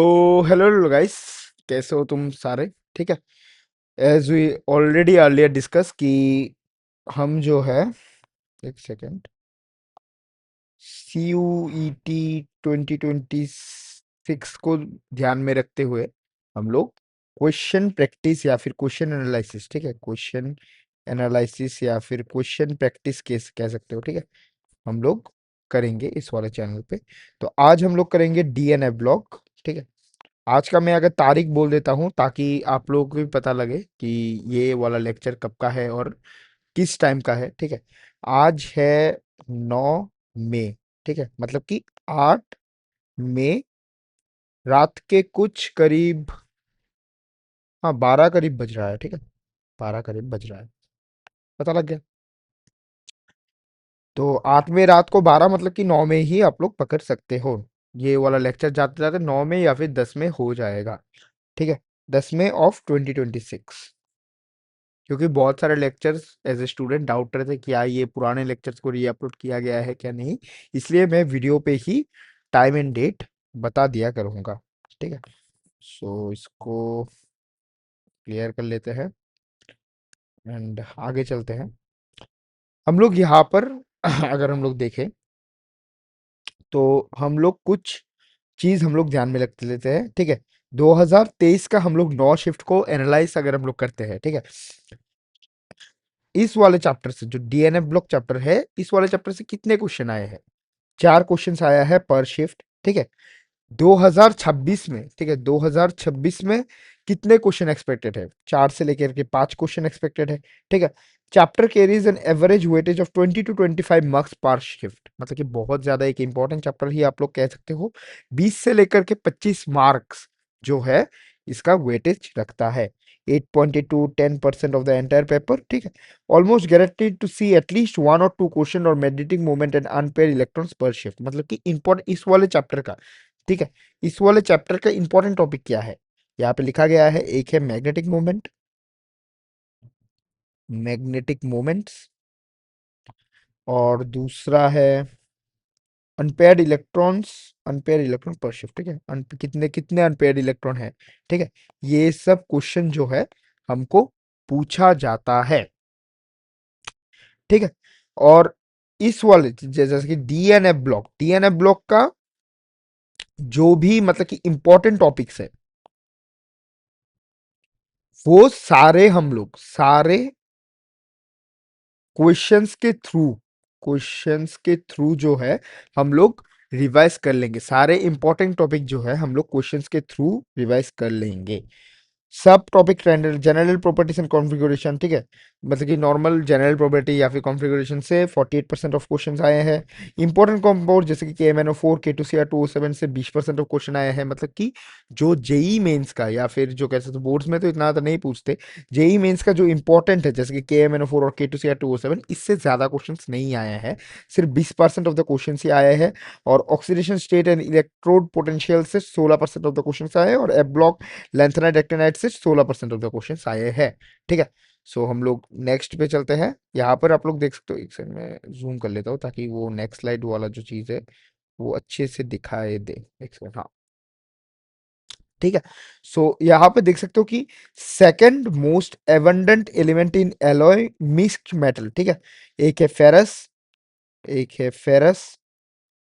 तो hello guys, कैसे हो तुम सारे? ठीक है। As we already earlier discuss कि हम जो है, एक second, C U E T 2026 को ध्यान में रखते हुए हम लोग क्वेश्चन प्रैक्टिस या फिर क्वेश्चन एनालिसिस, ठीक है, क्वेश्चन एनालिसिस या फिर क्वेश्चन प्रैक्टिस केस कह सकते हो, ठीक है, हम लोग करेंगे इस वाले चैनल पे। तो आज हम लोग करेंगे डीएनए ब्लॉक, ठीक है। आज का मैं अगर तारीख बोल देता हूँ ताकि आप लोगों को भी पता लगे कि ये वाला लेक्चर कब का है और किस टाइम का है, ठीक है। आज है 9 मई, ठीक है, मतलब कि 8 मई, रात के कुछ करीब, हाँ 12 करीब बज रहा है, ठीक है, 12 करीब बज रहा है, पता लग गया। तो 8 मई रात को 12 मतलब कि 9 में ही आप लोग पकड़ सकते हो। ये वाला लेक्चर जाते जाते 9 में या फिर 10 में हो जाएगा, ठीक है, 10 मई 2026। क्योंकि बहुत सारे lectures as a student doubt रहे थे कि क्या ये पुराने लेक्चर्स को रीअपलोड किया गया है क्या नहीं, इसलिए मैं वीडियो पे ही टाइम एंड डेट बता दिया करूँगा, ठीक है। सो इसको क्लियर कर लेते हैं एंड आगे चलते हैं। हम लोग यहाँ पर अगर हम लोग देखें तो हम लोग कुछ चीज हम लोग ध्यान में रख लेते हैं, ठीक है। 2023 का हम लोग 9 शिफ्ट को एनालाइज अगर हम लोग करते हैं, ठीक है, इस वाले चैप्टर से जो डीएनए ब्लॉक चैप्टर है, इस वाले चैप्टर से कितने क्वेश्चन आए हैं? 4 क्वेश्चन आया है पर शिफ्ट, ठीक है। 2026 में, ठीक है, 2026 में कितने क्वेश्चन एक्सपेक्टेड है? 4 से लेकर के 5 क्वेश्चन एक्सपेक्टेड है, ठीक है। Chapter carries an average weightage of 20 to 25 marks पर शिफ्ट, मतलब कि बहुत ज्यादा एक इंपॉर्टेंट चैप्टर ही आप लोग कह सकते हो। 20 से लेकर के 25 मार्क्स जो है इसका वेटेज रखता है। 8.2 10% ऑफ द एंटायर पेपर, ठीक है। Almost guaranteed to see at least 1 or 2 question और magnetic moment and unpaired electrons पर शिफ्ट, मतलब कि इंपॉर्टेंट इस वाले चैप्टर का, ठीक है, इस वाले चैप्टर का इंपॉर्टेंट टॉपिक क्या है? यहाँ पे लिखा गया है, एक है मैग्नेटिक मोमेंट, मैग्नेटिक मोमेंट्स, और दूसरा है अनपेयर्ड इलेक्ट्रॉन्स, अनपेयर्ड इलेक्ट्रॉन पर शिफ्ट, ठीक है, कितने कितने अनपेयर्ड इलेक्ट्रॉन है, ठीक है। ये सब क्वेश्चन जो है हमको पूछा जाता है, ठीक है। और इस वाले जैसे कि डीएनए ब्लॉक का जो भी मतलब कि इंपॉर्टेंट टॉपिक्स है वो सारे हम लोग सारे क्वेश्चंस के थ्रू क्वेश्चंस के थ्रू जो है हम लोग रिवाइज कर लेंगे। सारे इंपॉर्टेंट टॉपिक जो है हम लोग क्वेश्चंस के थ्रू रिवाइज कर लेंगे। सब topic general properties and configuration, ठीक है, मतलब कि नॉर्मल जनरल प्रॉपर्टी या फिर कॉन्फ़िगरेशन से 48% ऑफ क्वेश्चन आए हैं। इंपॉर्टेंट कंपाउंड जैसे कि KMnO4 K2Cr2O7 से 20% ऑफ क्वेश्चन आए हैं, मतलब कि जो जेई मेंस का या फिर जो कह सकते बोर्ड्स में तो इतना तो नहीं पूछते, जेई मेंस का जो इंपॉर्टेंट है जैसे कि KMnO4 और K2Cr2O7, इससे ज्यादा क्वेश्चन नहीं आए हैं, सिर्फ 20% ऑफ द क्वेश्चन ही आए हैं। और oxidation state and electrode potential से 16% ऑफ द क्वेश्चन आए हैं, और एफ ब्लॉक लेंथेनाइट एक्टिनाइट से 16% ऑफ द क्वेश्चन आए हैं, ठीक है। सो हम लोग नेक्स्ट पे चलते हैं। यहाँ पर आप लोग देख सकते हो, एक सेकंड में जूम कर लेता हूँ ताकि वो नेक्स्ट स्लाइड वाला जो चीज़ है वो अच्छे से दिखाई दे। एक सेकंड, हाँ, ठीक है। सो यहाँ पे देख सकते हो कि second most abundant element in alloy mixed metal, ठीक है, एक है फेरस, एक है फेरस,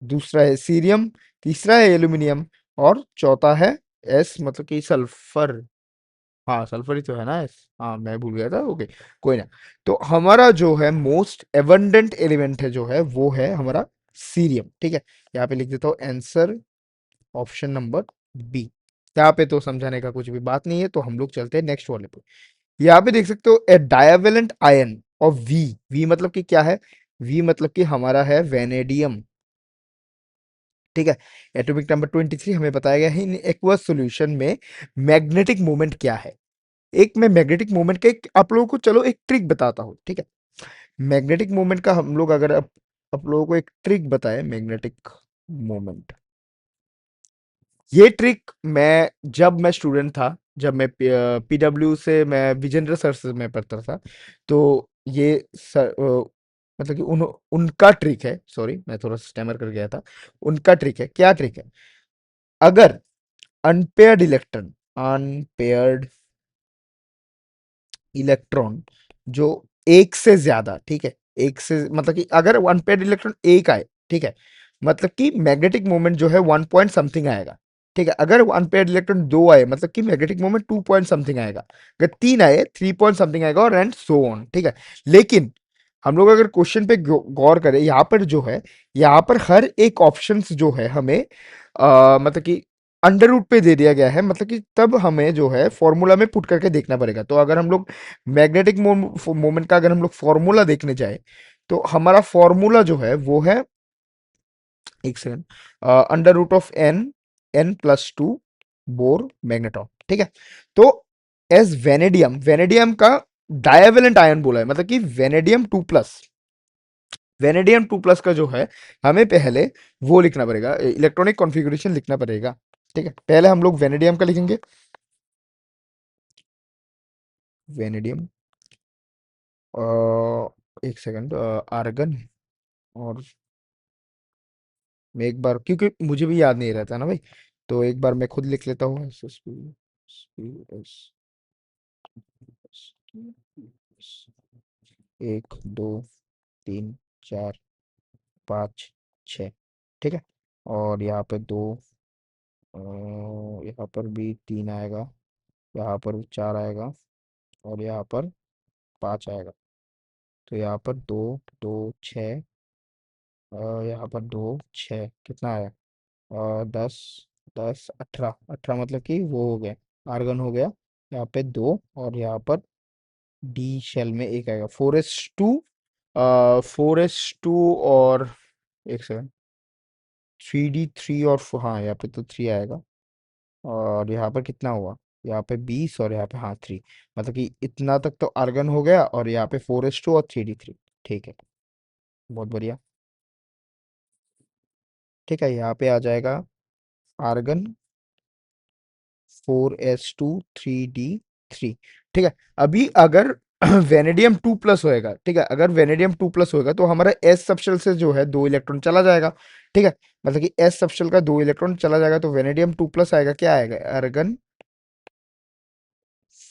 दूसरा है सीरियम, तीसरा है एल्यूमिनियम, और चौथा है एस मतलब कि सल्फर। हाँ सल्फर ही तो है ना, एस, हाँ मैं भूल गया था, ओके, कोई ना। तो हमारा जो है मोस्ट एबंडेंट एलिमेंट है जो है वो है हमारा सीरियम, ठीक है। यहाँ पे लिख देता हूँ आंसर ऑप्शन नंबर बी। यहाँ पे तो समझाने का कुछ भी बात नहीं है, तो हम लोग चलते हैं नेक्स्ट वाले पे। यहाँ पे देख सकते हो a divalent ion of V, V मतलब कि क्या है? वी मतलब कि हमारा है वेनेडियम, ठीक है। एटॉमिक नंबर 23 हमें बताया गया है इन एक्वस सॉल्यूशन में मैग्नेटिक मोमेंट क्या है। एक मैं मैग्नेटिक मोमेंट का एक आप लोगों को चलो एक ट्रिक बताता हूँ, ठीक है। मैग्नेटिक मोमेंट का हम लोग अगर आप लोगों को एक ट्रिक बताए मैग्नेटिक मोमेंट, ये ट्रिक मैं जब मैं स्टूडेंट था, जब मैं पीडब्ल्यू से मैं विजेंद्र सर से मैं पढ़ता था, तो ये सर मतलब कि उनका ट्रिक है, सॉरी मैं थोड़ा स्टैमर कर गया था, उनका ट्रिक है, क्या ट्रिक है? अगर अनपेयर्ड इलेक्ट्रॉन, अनपेयर्ड इलेक्ट्रॉन जो एक से ज्यादा, ठीक है, एक से मतलब कि अगर अनपेयर्ड इलेक्ट्रॉन एक आए, ठीक है, मतलब कि मैग्नेटिक मोमेंट जो है 1 पॉइंट समथिंग आएगा। ठीक है, अगर अनपेयर्ड इलेक्ट्रॉन दो आए मतलब कि मैग्नेटिक मोमेंट 2 पॉइंट समथिंग आएगा। अगर तीन आए 3 पॉइंट समथिंग आएगा, और एंड सो ऑन। ठीक है, लेकिन हम लोग अगर क्वेश्चन पे गौर करें, यहाँ पर जो है, यहाँ पर हर एक ऑप्शंस जो है हमें मतलब कि अंडर रूट पे दे दिया गया है, मतलब कि तब हमें जो है फॉर्मूला में पुट करके देखना पड़ेगा। तो अगर हम लोग मैग्नेटिक मोमेंट का अगर हम लोग फॉर्मूला देखने जाए, तो हमारा फॉर्मूला जो है वो है, एक second, under root of n, n+2 Bohr magneton. ठीक है, तो एज वेनेडियम, वेनेडियम का डायवेलेंट आयन बोला है, मतलब कि वेनेडियम 2+, वेनेडियम 2+ का जो है हमें पहले वो लिखना पड़ेगा, इलेक्ट्रॉनिक कॉन्फ़िगरेशन लिखना पड़ेगा। ठीक है, पहले हम लोग वेनेडियम का लिखेंगे, वेनेडियम, एक सेकंड, आर्गन, और मैं एक बार, क्योंकि मुझे भी याद नहीं रहता ना भाई, तो एक बार मैं खुद लिख लेता हूँ, S S P, S S, एक, दो, तीन, चार, पाँच, छ। ठीक है, और यहाँ पे दो, यहाँ पर भी तीन आएगा, यहाँ पर चार आएगा, और यहाँ पर पाँच आएगा। तो यहाँ पर दो, दो, छः, यहाँ पर दो, छः, कितना आया, 10, 10, 18, 18, मतलब कि वो हो गया, आर्गन हो गया। यहाँ पे दो, और यहाँ पर डी शेल में एक आएगा, 4s2, 4s2, और एक सेकंड, 3d3, और हाँ यहाँ पे तो थ्री आएगा, और यहाँ पर कितना हुआ, यहाँ पे 20, और यहाँ पे हाँ थ्री, मतलब कि इतना तक तो आर्गन हो गया, और यहाँ पे 4s2 और 3d3। ठीक है, बहुत बढ़िया। ठीक है, यहाँ पे आ जाएगा आर्गन 4s2 3d3। ठीक है, अभी अगर वेनेडियम 2+ होएगा, ठीक है, अगर वेनेडियम 2+ होएगा तो हमारा एस सबशेल से जो है दो इलेक्ट्रॉन चला जाएगा। ठीक है, मतलब कि एस सबशेल का दो इलेक्ट्रॉन चला जाएगा, तो वेनेडियम 2+ आएगा, क्या आएगा, आर्गन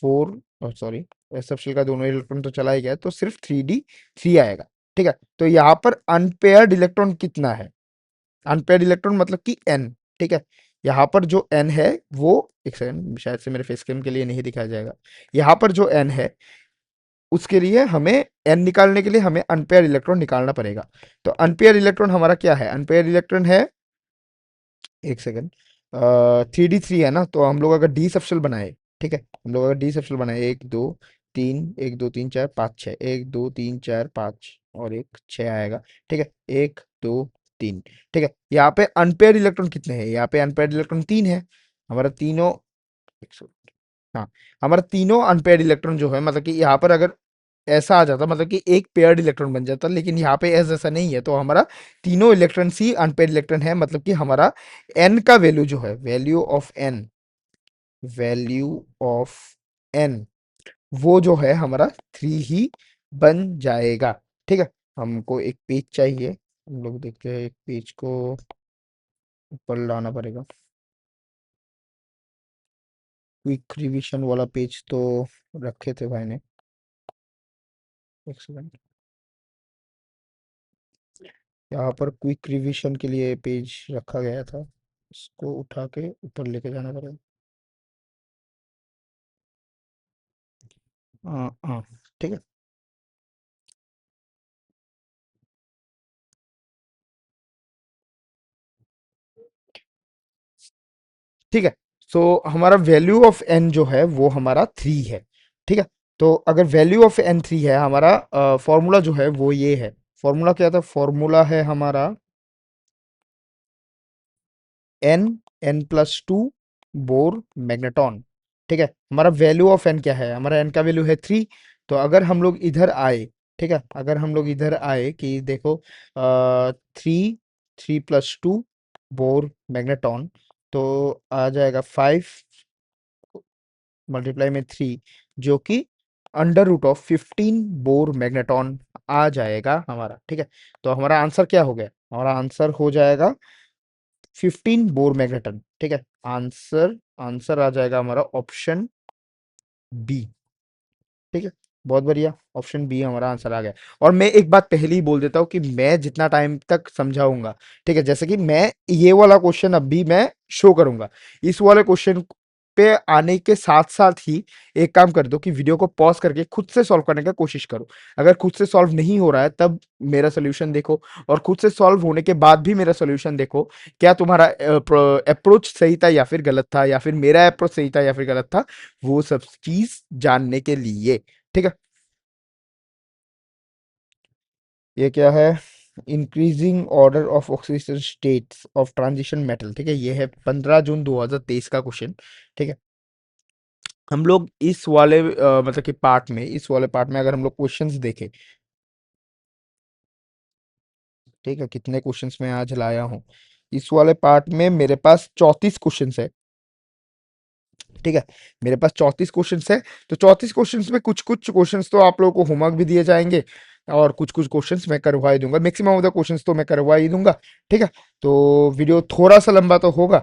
4, सॉरी, एस सबशेल का दोनों इलेक्ट्रॉन तो चला ही गया, तो सिर्फ 3d3 आएगा। ठीक है, तो यहाँ पर अनपेयर्ड इलेक्ट्रॉन कितना है, अनपेयर्ड इलेक्ट्रॉन मतलब कि n। ठीक है, यहाँ पर जो n है वो, एक सेकंड, शायद से मेरे फेस कैम के लिए नहीं दिखाया जाएगा, यहाँ पर जो n है उसके लिए हमें, n निकालने के लिए हमें अनपेयर इलेक्ट्रॉन निकालना पड़ेगा। तो अनपेयर इलेक्ट्रॉन हमारा क्या है, अनपेयर इलेक्ट्रॉन है, एक सेकंड, 3d3 है ना, तो हम लोग अगर डी सबशेल बनाए, ठीक है, हम लोग अगर डी सबशेल बनाए, एक दो तीन, एक दो तीन चार पाँच छः, एक दो तीन चार पाँच, और एक छः आएगा। ठीक है, एक दो तीन। ठीक है, यहाँ पे अनपेयर इलेक्ट्रॉन कितने हैं, यहाँ पे अनपेयर इलेक्ट्रॉन तीन है, हमारा तीनों, हाँ, हमारा तीनों अनपेयर्ड इलेक्ट्रॉन जो है, मतलब कि यहाँ पर अगर ऐसा आ जाता, मतलब कि एक पेयर्ड इलेक्ट्रॉन बन जाता, लेकिन यहाँ पे ऐसा नहीं है, तो हमारा तीनों इलेक्ट्रॉन ही अनपेयर्ड इलेक्ट्रॉन है, मतलब कि हमारा एन का वैल्यू जो है, value of n, value of n, वो जो है हमारा थ्री ही बन जाएगा। ठीक है, हमको एक पेज चाहिए, हम लोग देखते हैं, एक पेज को ऊपर लाना पड़ेगा, क्विक रिवीजन वाला पेज तो रखे थे भाई ने, एक सेकंड, यहाँ पर क्विक रिवीजन के लिए पेज रखा गया था, इसको उठा के ऊपर लेके जाना पड़ेगा। हाँ हाँ, ठीक है, ठीक है। सो हमारा वैल्यू ऑफ एन जो है वो हमारा थ्री है। ठीक है, तो अगर वैल्यू ऑफ एन थ्री है, हमारा फॉर्मूला जो है वो ये है, फॉर्मूला क्या था, फॉर्मूला है हमारा एन, n+2 बोर मैग्नेटॉन। ठीक है, हमारा वैल्यू ऑफ एन क्या है, हमारा एन का वैल्यू है थ्री। तो अगर हम लोग इधर आए, ठीक है, अगर हम लोग इधर आए कि देखो, थ्री, 3+2 बोर मैग्नेटॉन, तो आ जाएगा 5 मल्टीप्लाई में थ्री, जो कि under root of 15 Bohr magneton आ जाएगा हमारा। ठीक है, तो हमारा आंसर क्या हो गया, हमारा आंसर हो जाएगा 15 बोर मैग्नेटन। ठीक है, आंसर आंसर आ जाएगा हमारा ऑप्शन बी। ठीक है, बहुत बढ़िया, ऑप्शन बी हमारा आंसर आ गया। और मैं एक बात पहले ही बोल देता हूँ कि मैं जितना टाइम तक समझाऊंगा, ठीक है, जैसे कि मैं ये वाला क्वेश्चन अभी मैं शो करूंगा, इस वाले क्वेश्चन पे आने के साथ साथ ही एक काम कर दो कि वीडियो को पॉज करके खुद से सॉल्व करने का कोशिश करो। अगर खुद से सॉल्व नहीं हो रहा है तब मेरा सोल्यूशन देखो, और खुद से सॉल्व होने के बाद भी मेरा सोल्यूशन देखो, क्या तुम्हारा अप्रोच सही था या फिर गलत था, या फिर मेरा अप्रोच सही था या फिर गलत था, वो सब चीज जानने के लिए। ठीक है, ये क्या है, increasing order of oxidation states of transition metal. ठीक है, ये है 15 जून 2023 का क्वेश्चन। ठीक है, हम लोग इस वाले मतलब कि पार्ट में, इस वाले पार्ट में अगर हम लोग क्वेश्चंस देखें, ठीक है, कितने क्वेश्चंस मैं आज लाया हूँ, इस वाले पार्ट में मेरे पास 34 क्वेश्चंस है। ठीक है, मेरे पास 34 क्वेश्चंस है। तो 34 क्वेश्चंस में कुछ कुछ क्वेश्चंस तो आप लोगों को होमवर्क भी दिए जाएंगे, और कुछ कुछ क्वेश्चंस मैं करवा ही दूंगा, मैक्सिमम ऑफ द क्वेश्चंस तो मैं करवा ही दूंगा। ठीक है, तो वीडियो थोड़ा सा लंबा तो होगा,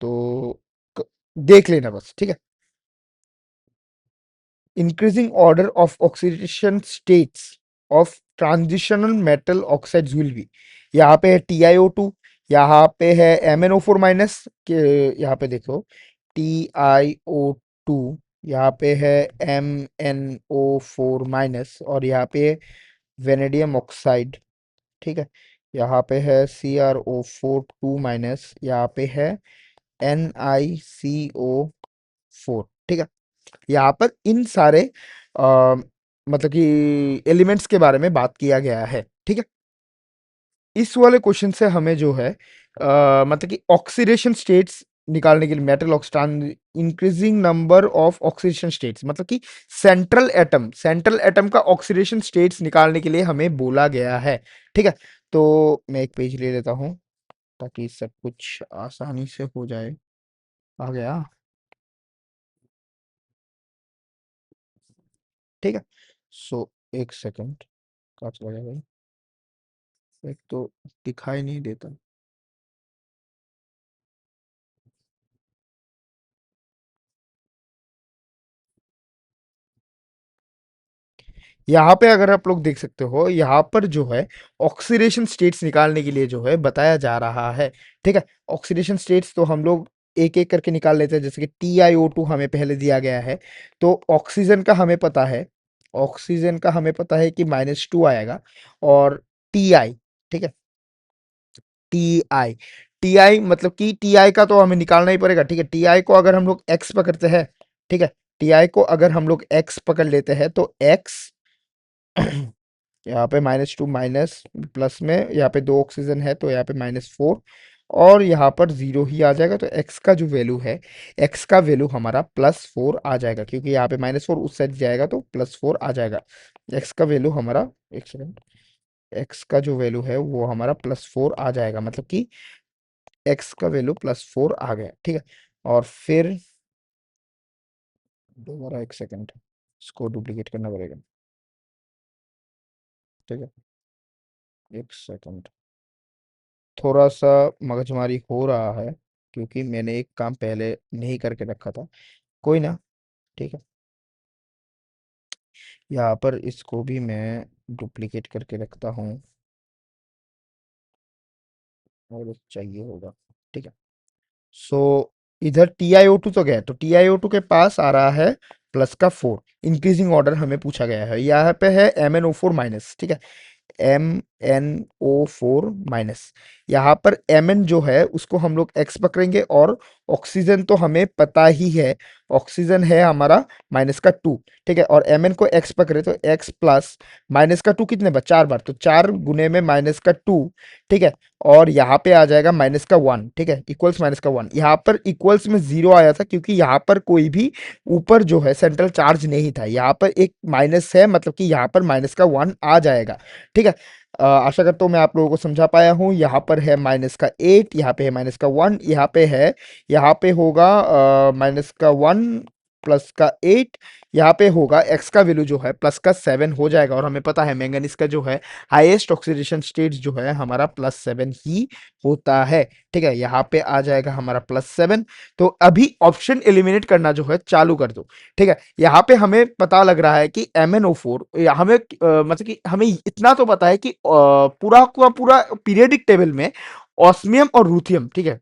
तो क- देख लेना बस। ठीक है, increasing order of oxidation states of transitional metal oxides will be, यहाँ पे है TiO2, यहाँ पे है MnO4 माइनस के, यहाँ पे देखो TiO2, यहाँ पे है MnO4 माइनस, और यहाँ पे वेनेडियम ऑक्साइड। ठीक है, यहाँ पे है CrO4 2 माइनस, यहाँ पे है NiCO4। ठीक है, यहाँ पर इन सारे मतलब कि एलिमेंट्स के बारे में बात किया गया है। ठीक है, इस वाले क्वेश्चन से हमें जो है मतलब कि ऑक्सीडेशन स्टेट्स निकालने के लिए, मेटल ऑक्सीडान increasing number of oxidation states, मतलब कि सेंट्रल एटम का ऑक्सीडेशन स्टेट्स निकालने के लिए हमें बोला गया है। ठीक है, तो मैं एक पेज ले लेता हूँ ताकि सब कुछ आसानी से हो जाए। आ गया। ठीक है, सो एक सेकंड, कहाँ चला गया भाई, एक तो दिखाई नहीं देता। यहाँ पे अगर आप लोग देख सकते हो, यहाँ पर जो है ऑक्सीडेशन स्टेट्स निकालने के लिए जो है बताया जा रहा है। ठीक है, ऑक्सीडेशन स्टेट्स तो हम लोग एक एक करके निकाल लेते हैं, जैसे कि TiO2 हमें पहले दिया गया है, तो ऑक्सीजन का हमें पता है, ऑक्सीजन का हमें पता है कि -2 आएगा। और Ti, ठीक है, Ti, Ti मतलब कि Ti का तो हमें निकालना ही पड़ेगा। ठीक है, Ti को अगर हम लोग x पकड़ते हैं, ठीक है, Ti को अगर हम लोग x पकड़ लेते हैं तो x यहाँ पे -2 माइनस प्लस में, यहाँ पे 2 ऑक्सीजन है तो यहाँ पे -4, और यहाँ पर 0 ही आ जाएगा, तो x का जो वैल्यू है, x का वैल्यू हमारा +4 आ जाएगा, क्योंकि यहाँ पे -4 उस साइड जाएगा तो +4 आ जाएगा। x का वैल्यू हमारा, एक सेकंड, x का जो वैल्यू है वो हमारा +4 आ जाएगा, मतलब कि x का वैल्यू +4 आ गया। ठीक है, और फिर दोबारा एक सेकंड, इसको डुप्लीकेट करना पड़ेगा। ठीक है, एक सेकंड, थोड़ा सा मगजमारी हो रहा है क्योंकि मैंने एक काम पहले नहीं करके रखा था। कोई ना, ठीक है, यहाँ पर इसको भी मैं डुप्लीकेट करके रखता हूँ, और चाहिए होगा। ठीक है, सो इधर TiO2 तो गया, तो TiO2 के पास आ रहा है +4, इंक्रीजिंग ऑर्डर हमें पूछा गया है, यहाँ पे है MnO4 माइनस। ठीक है, MnO4 माइनस, यहाँ पर Mn जो है उसको हम लोग x पकड़ेंगे, और ऑक्सीजन तो हमें पता ही है, ऑक्सीजन है हमारा -2। ठीक है, और Mn को x पकड़े तो x प्लस -2 कितने बार, 4 बार, तो 4 गुने में -2। ठीक है, और यहाँ पे आ जाएगा -1। ठीक है, इक्वल्स -1, यहाँ पर इक्वल्स में 0 आया था क्योंकि यहाँ पर कोई भी ऊपर जो है सेंट्रल चार्ज नहीं था, यहाँ पर एक माइनस है, मतलब कि यहाँ पर -1 आ जाएगा। ठीक है, आशा करता हूँ मैं आप लोगों को समझा पाया हूँ। यहाँ पर है -8, यहाँ पे है -1, यहाँ पे है, यहाँ पे होगा -1 प्लस का 8, यहाँ पे होगा एक्स का वैल्यू जो है प्लस का 7 हो जाएगा, और हमें पता है मैंगनीज का जो है हाईएस्ट ऑक्सीडेशन स्टेट जो है हमारा +7 ही होता है। ठीक है, यहाँ पे आ जाएगा हमारा +7। तो अभी ऑप्शन एलिमिनेट करना जो है चालू कर दो। ठीक है, यहाँ पे हमें पता लग रहा है कि MnO4 हमें मतलब कि हमें इतना तो पता है कि पूरा का पूरा पीरियडिक टेबल में ऑस्मियम और रूथियम, ठीक है,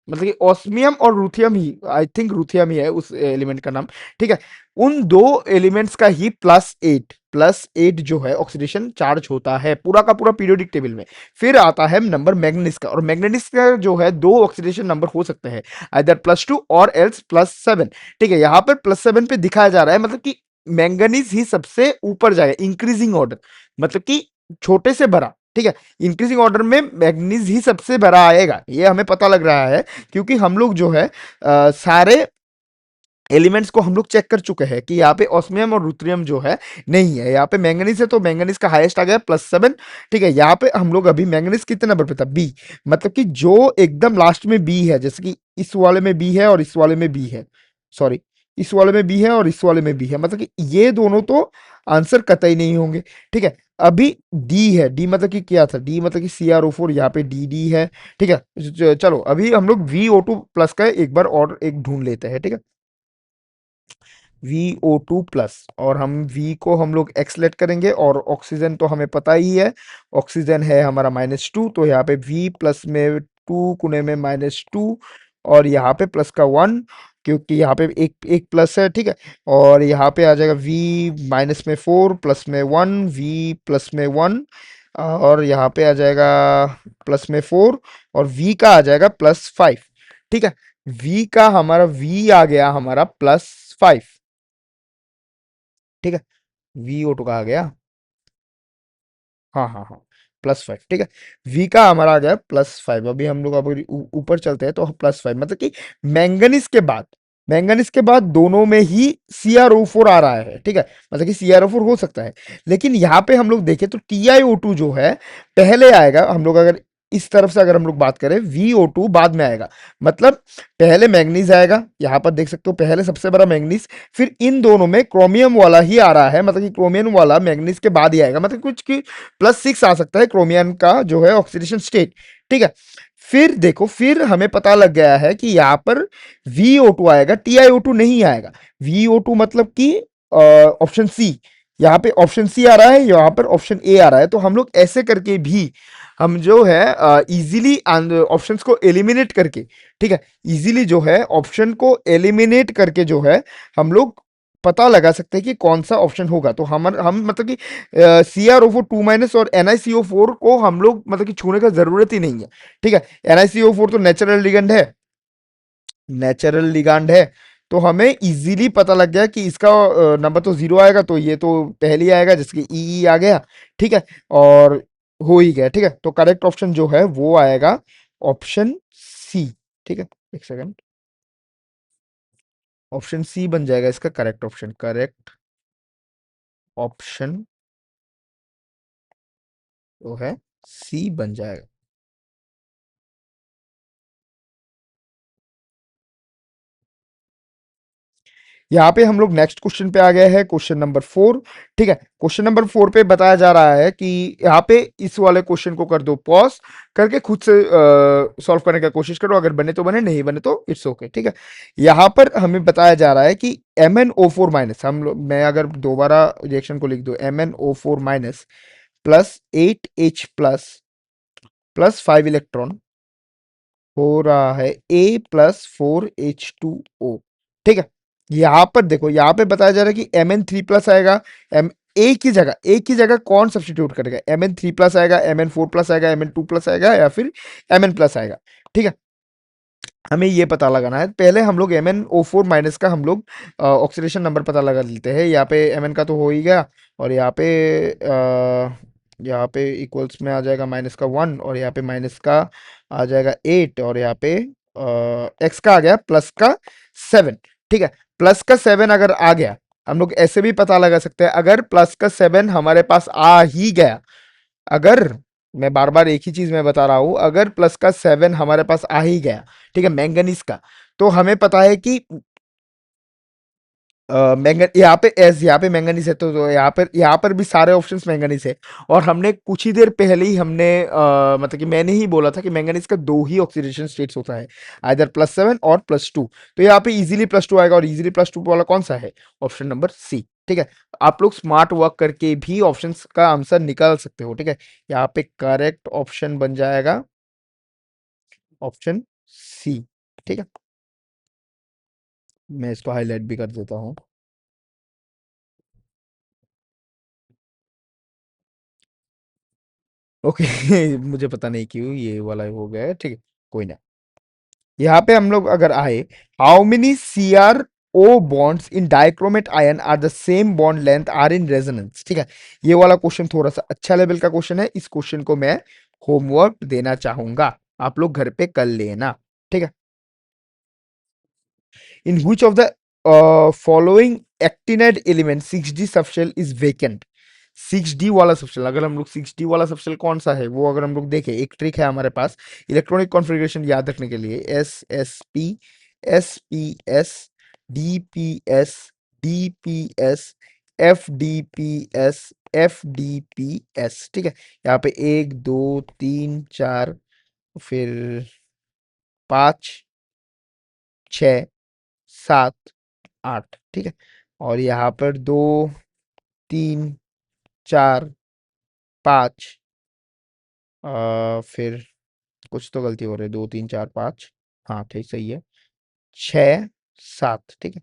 मतलब कि ऑस्मियम और रूथियम ही, आई थिंक रूथियम ही है उस एलिमेंट का नाम। ठीक है, उन दो एलिमेंट्स का ही +8 जो है ऑक्सीडेशन चार्ज होता है पूरा का पूरा पीरियोडिक टेबल में। फिर आता है नंबर मैग्नीज का, और मैग्नीज का जो है दो ऑक्सीडेशन नंबर हो सकते हैं, आइदर +2 और एल्स +7। ठीक है, यहाँ पर +7 पे दिखाया जा रहा है, मतलब कि मैंगनीज ही सबसे ऊपर जाएगा, इंक्रीजिंग ऑर्डर, मतलब कि छोटे से बड़ा। ठीक है, इंक्रीजिंग ऑर्डर में मैग्नीज ही सबसे बड़ा आएगा, ये हमें पता लग रहा है, क्योंकि हम लोग जो है सारे एलिमेंट्स को हम लोग चेक कर चुके हैं कि यहाँ पे ऑस्मियम और रुथ्रियम जो है नहीं है, यहाँ पे मैंगनीज है, तो मैंगनीज का हाईएस्ट आ गया +7। ठीक है, यहाँ पे हम लोग अभी मैंगनीज कितने नंबर पे था, बी, मतलब कि जो एकदम लास्ट में बी है, जैसे कि इस वाले में बी है और इस वाले में बी है, सॉरी, इस वाले में बी है और इस वाले में बी है, मतलब कि ये दोनों तो आंसर कतई नहीं होंगे। ठीक है, अभी डी है, डी मतलब कि क्या था, डी मतलब कि CrO4, यहाँ पे डी है। ठीक है, चलो अभी हम लोग VO2+ का एक बार और एक ढूंढ लेते हैं। ठीक है, VO2+, और हम V को हम लोग एक्सलेट करेंगे, और ऑक्सीजन तो हमें पता ही है, ऑक्सीजन है हमारा -2, तो यहाँ पे V प्लस में 2 कुने में -2, और यहाँ पे प्लस का 1, क्योंकि यहाँ पे एक एक प्लस है। ठीक है, और यहाँ पे आ जाएगा V माइनस में 4 प्लस में 1, V प्लस में 1, और यहाँ पे आ जाएगा प्लस में 4, और V का आ जाएगा +5। ठीक है, V का हमारा V आ गया हमारा +5। ठीक है, VO2 का आ गया, हाँ हाँ हाँ, +5। ठीक है, V का हमारा आ गया +5। अभी हम लोग अभी ऊपर चलते हैं, तो +5 मतलब कि मैंगनीज के बाद दोनों में ही CrO4 आ रहा है। ठीक है, मतलब कि CrO4 हो सकता है, लेकिन यहाँ पे हम लोग देखें तो TiO2 जो है पहले आएगा। हम लोग अगर इस तरफ से अगर हम लोग बात करें, VO2 बाद में आएगा, मतलब पहले मैंगनीज आएगा, यहाँ पर देख सकते हो पहले सबसे बड़ा मैंगनीज, फिर इन दोनों में क्रोमियम वाला ही आ रहा है, मतलब कि क्रोमियम वाला मैंगनीज के बाद ही आएगा, मतलब कुछ की +6 आ सकता है क्रोमियम का जो है ऑक्सीडेशन स्टेट। ठीक है, फिर देखो, फिर हमें पता लग गया है कि यहाँ पर VO2 आएगा, TiO2 नहीं आएगा। VO2 मतलब कि ऑप्शन सी, यहाँ पे ऑप्शन सी आ रहा है, यहाँ पर ऑप्शन ए आ रहा है, तो हम लोग ऐसे करके भी हम जो है इजीली ऑप्शंस को एलिमिनेट करके, ठीक है, इजीली जो है ऑप्शन को एलिमिनेट करके जो है हम लोग पता लगा सकते हैं कि कौन सा ऑप्शन होगा। तो हम मतलब कि CrO4 2- और NiCO4 को हम लोग मतलब कि छूने का जरूरत ही नहीं है। ठीक है, NiCO4 तो नेचुरल लिगांड है, तो हमें इजीली पता लग गया कि इसका नंबर तो 0 आएगा, तो ये तो पहले ही आएगा, जैसे कि ई आ गया। ठीक है, और हो ही गया। ठीक है, तो करेक्ट ऑप्शन जो है वो आएगा ऑप्शन सी। ठीक है, एक सेकंड, ऑप्शन सी बन जाएगा इसका करेक्ट ऑप्शन। करेक्ट ऑप्शन जो है सी बन जाएगा। यहाँ पे हम लोग नेक्स्ट क्वेश्चन पे आ गए हैं, क्वेश्चन नंबर 4। ठीक है, क्वेश्चन नंबर 4 पे बताया जा रहा है कि यहाँ पे इस वाले क्वेश्चन को कर दो पॉज, करके खुद से सॉल्व करने का कोशिश करो, अगर बने तो बने, नहीं बने तो इट्स ओके। ठीक है, यहाँ पर हमें बताया जा रहा है कि MnO4-, हम लोग, मैं अगर दोबारा रिएक्शन को लिख दो, MnO4- +8H++5 इलेक्ट्रॉन हो रहा है A+4H2O। ठीक है, यहां पर देखो, यहां पे बताया जा रहा है कि Mn3+ आएगा। एम ए की जगह कौन सब्सटीट्यूट करेगा, Mn3+ आएगा, Mn4+ आएगा, Mn2+ आएगा, या फिर Mn+ आएगा। ठीक है, हमें ये पता लगाना है। पहले हम लोग MnO4- का हम लोग ऑक्सीडेशन नंबर पता लगा लेते हैं। यहाँ पे Mn का तो हो ही गया, और यहाँ पे इक्वल्स में आ जाएगा -1, और यहाँ पे माइनस का आ जाएगा 8, और यहाँ पे एक्स का आ गया +7। ठीक है, +7 अगर आ गया, हम लोग ऐसे भी पता लगा सकते हैं, अगर +7 हमारे पास आ ही गया, अगर, मैं बार बार एक ही चीज मैं बता रहा हूं, अगर +7 हमारे पास आ ही गया, ठीक है, मैंगनीज का, तो हमें पता है कि मैंगन यहाँ पे मैंगनीज है, तो यहाँ पर भी सारे ऑप्शंस मैंगनीज है। और हमने कुछ ही देर पहले ही हमने मतलब कि मैंने ही बोला था कि मैंगनीज का दो ही ऑक्सीडेशन स्टेट्स होता है, आइदर +7 और +2। तो यहाँ पे इजीली +2 आएगा, और इजीली +2 वाला कौन सा है? Option number C. ठीक है, आप लोग स्मार्ट वर्क करके भी ऑप्शंस का आंसर निकाल सकते हो। ठीक है, यहाँ पे करेक्ट ऑप्शन बन जाएगा ऑप्शन सी। ठीक है, मैं इसको हाईलाइट भी कर देता हूँ। ओके मुझे पता नहीं क्यों ये वाला हो गया है। ठीक है, कोई ना। यहाँ पे हम लोग अगर आए, how many CrO bonds in dichromate ion are the same bond length are in resonance. ठीक है, ये वाला क्वेश्चन थोड़ा सा अच्छा लेवल का क्वेश्चन है। इस क्वेश्चन को मैं होमवर्क देना चाहूंगा, आप लोग घर पे कर लेना। ठीक है, इन which of the following actinide element 6d subshell is vacant? 6d वाला सबशेल, अगर हम लोग 6d वाला सबशेल कौन सा है वो अगर हम लोग देखें, एक ट्रिक है हमारे पास इलेक्ट्रॉनिक कॉन्फ़िगरेशन याद रखने के लिए। SSP, SPS, DPS, DPS, FDPS, FDPS। ठीक है, यहाँ पे 1 2 3 4, फिर 5 6 7 8। ठीक है, और यहाँ पर 2 3 4 5, फिर कुछ तो गलती हो रही है, 2 3 4 5। हाँ ठीक, सही है। 6 7। ठीक है,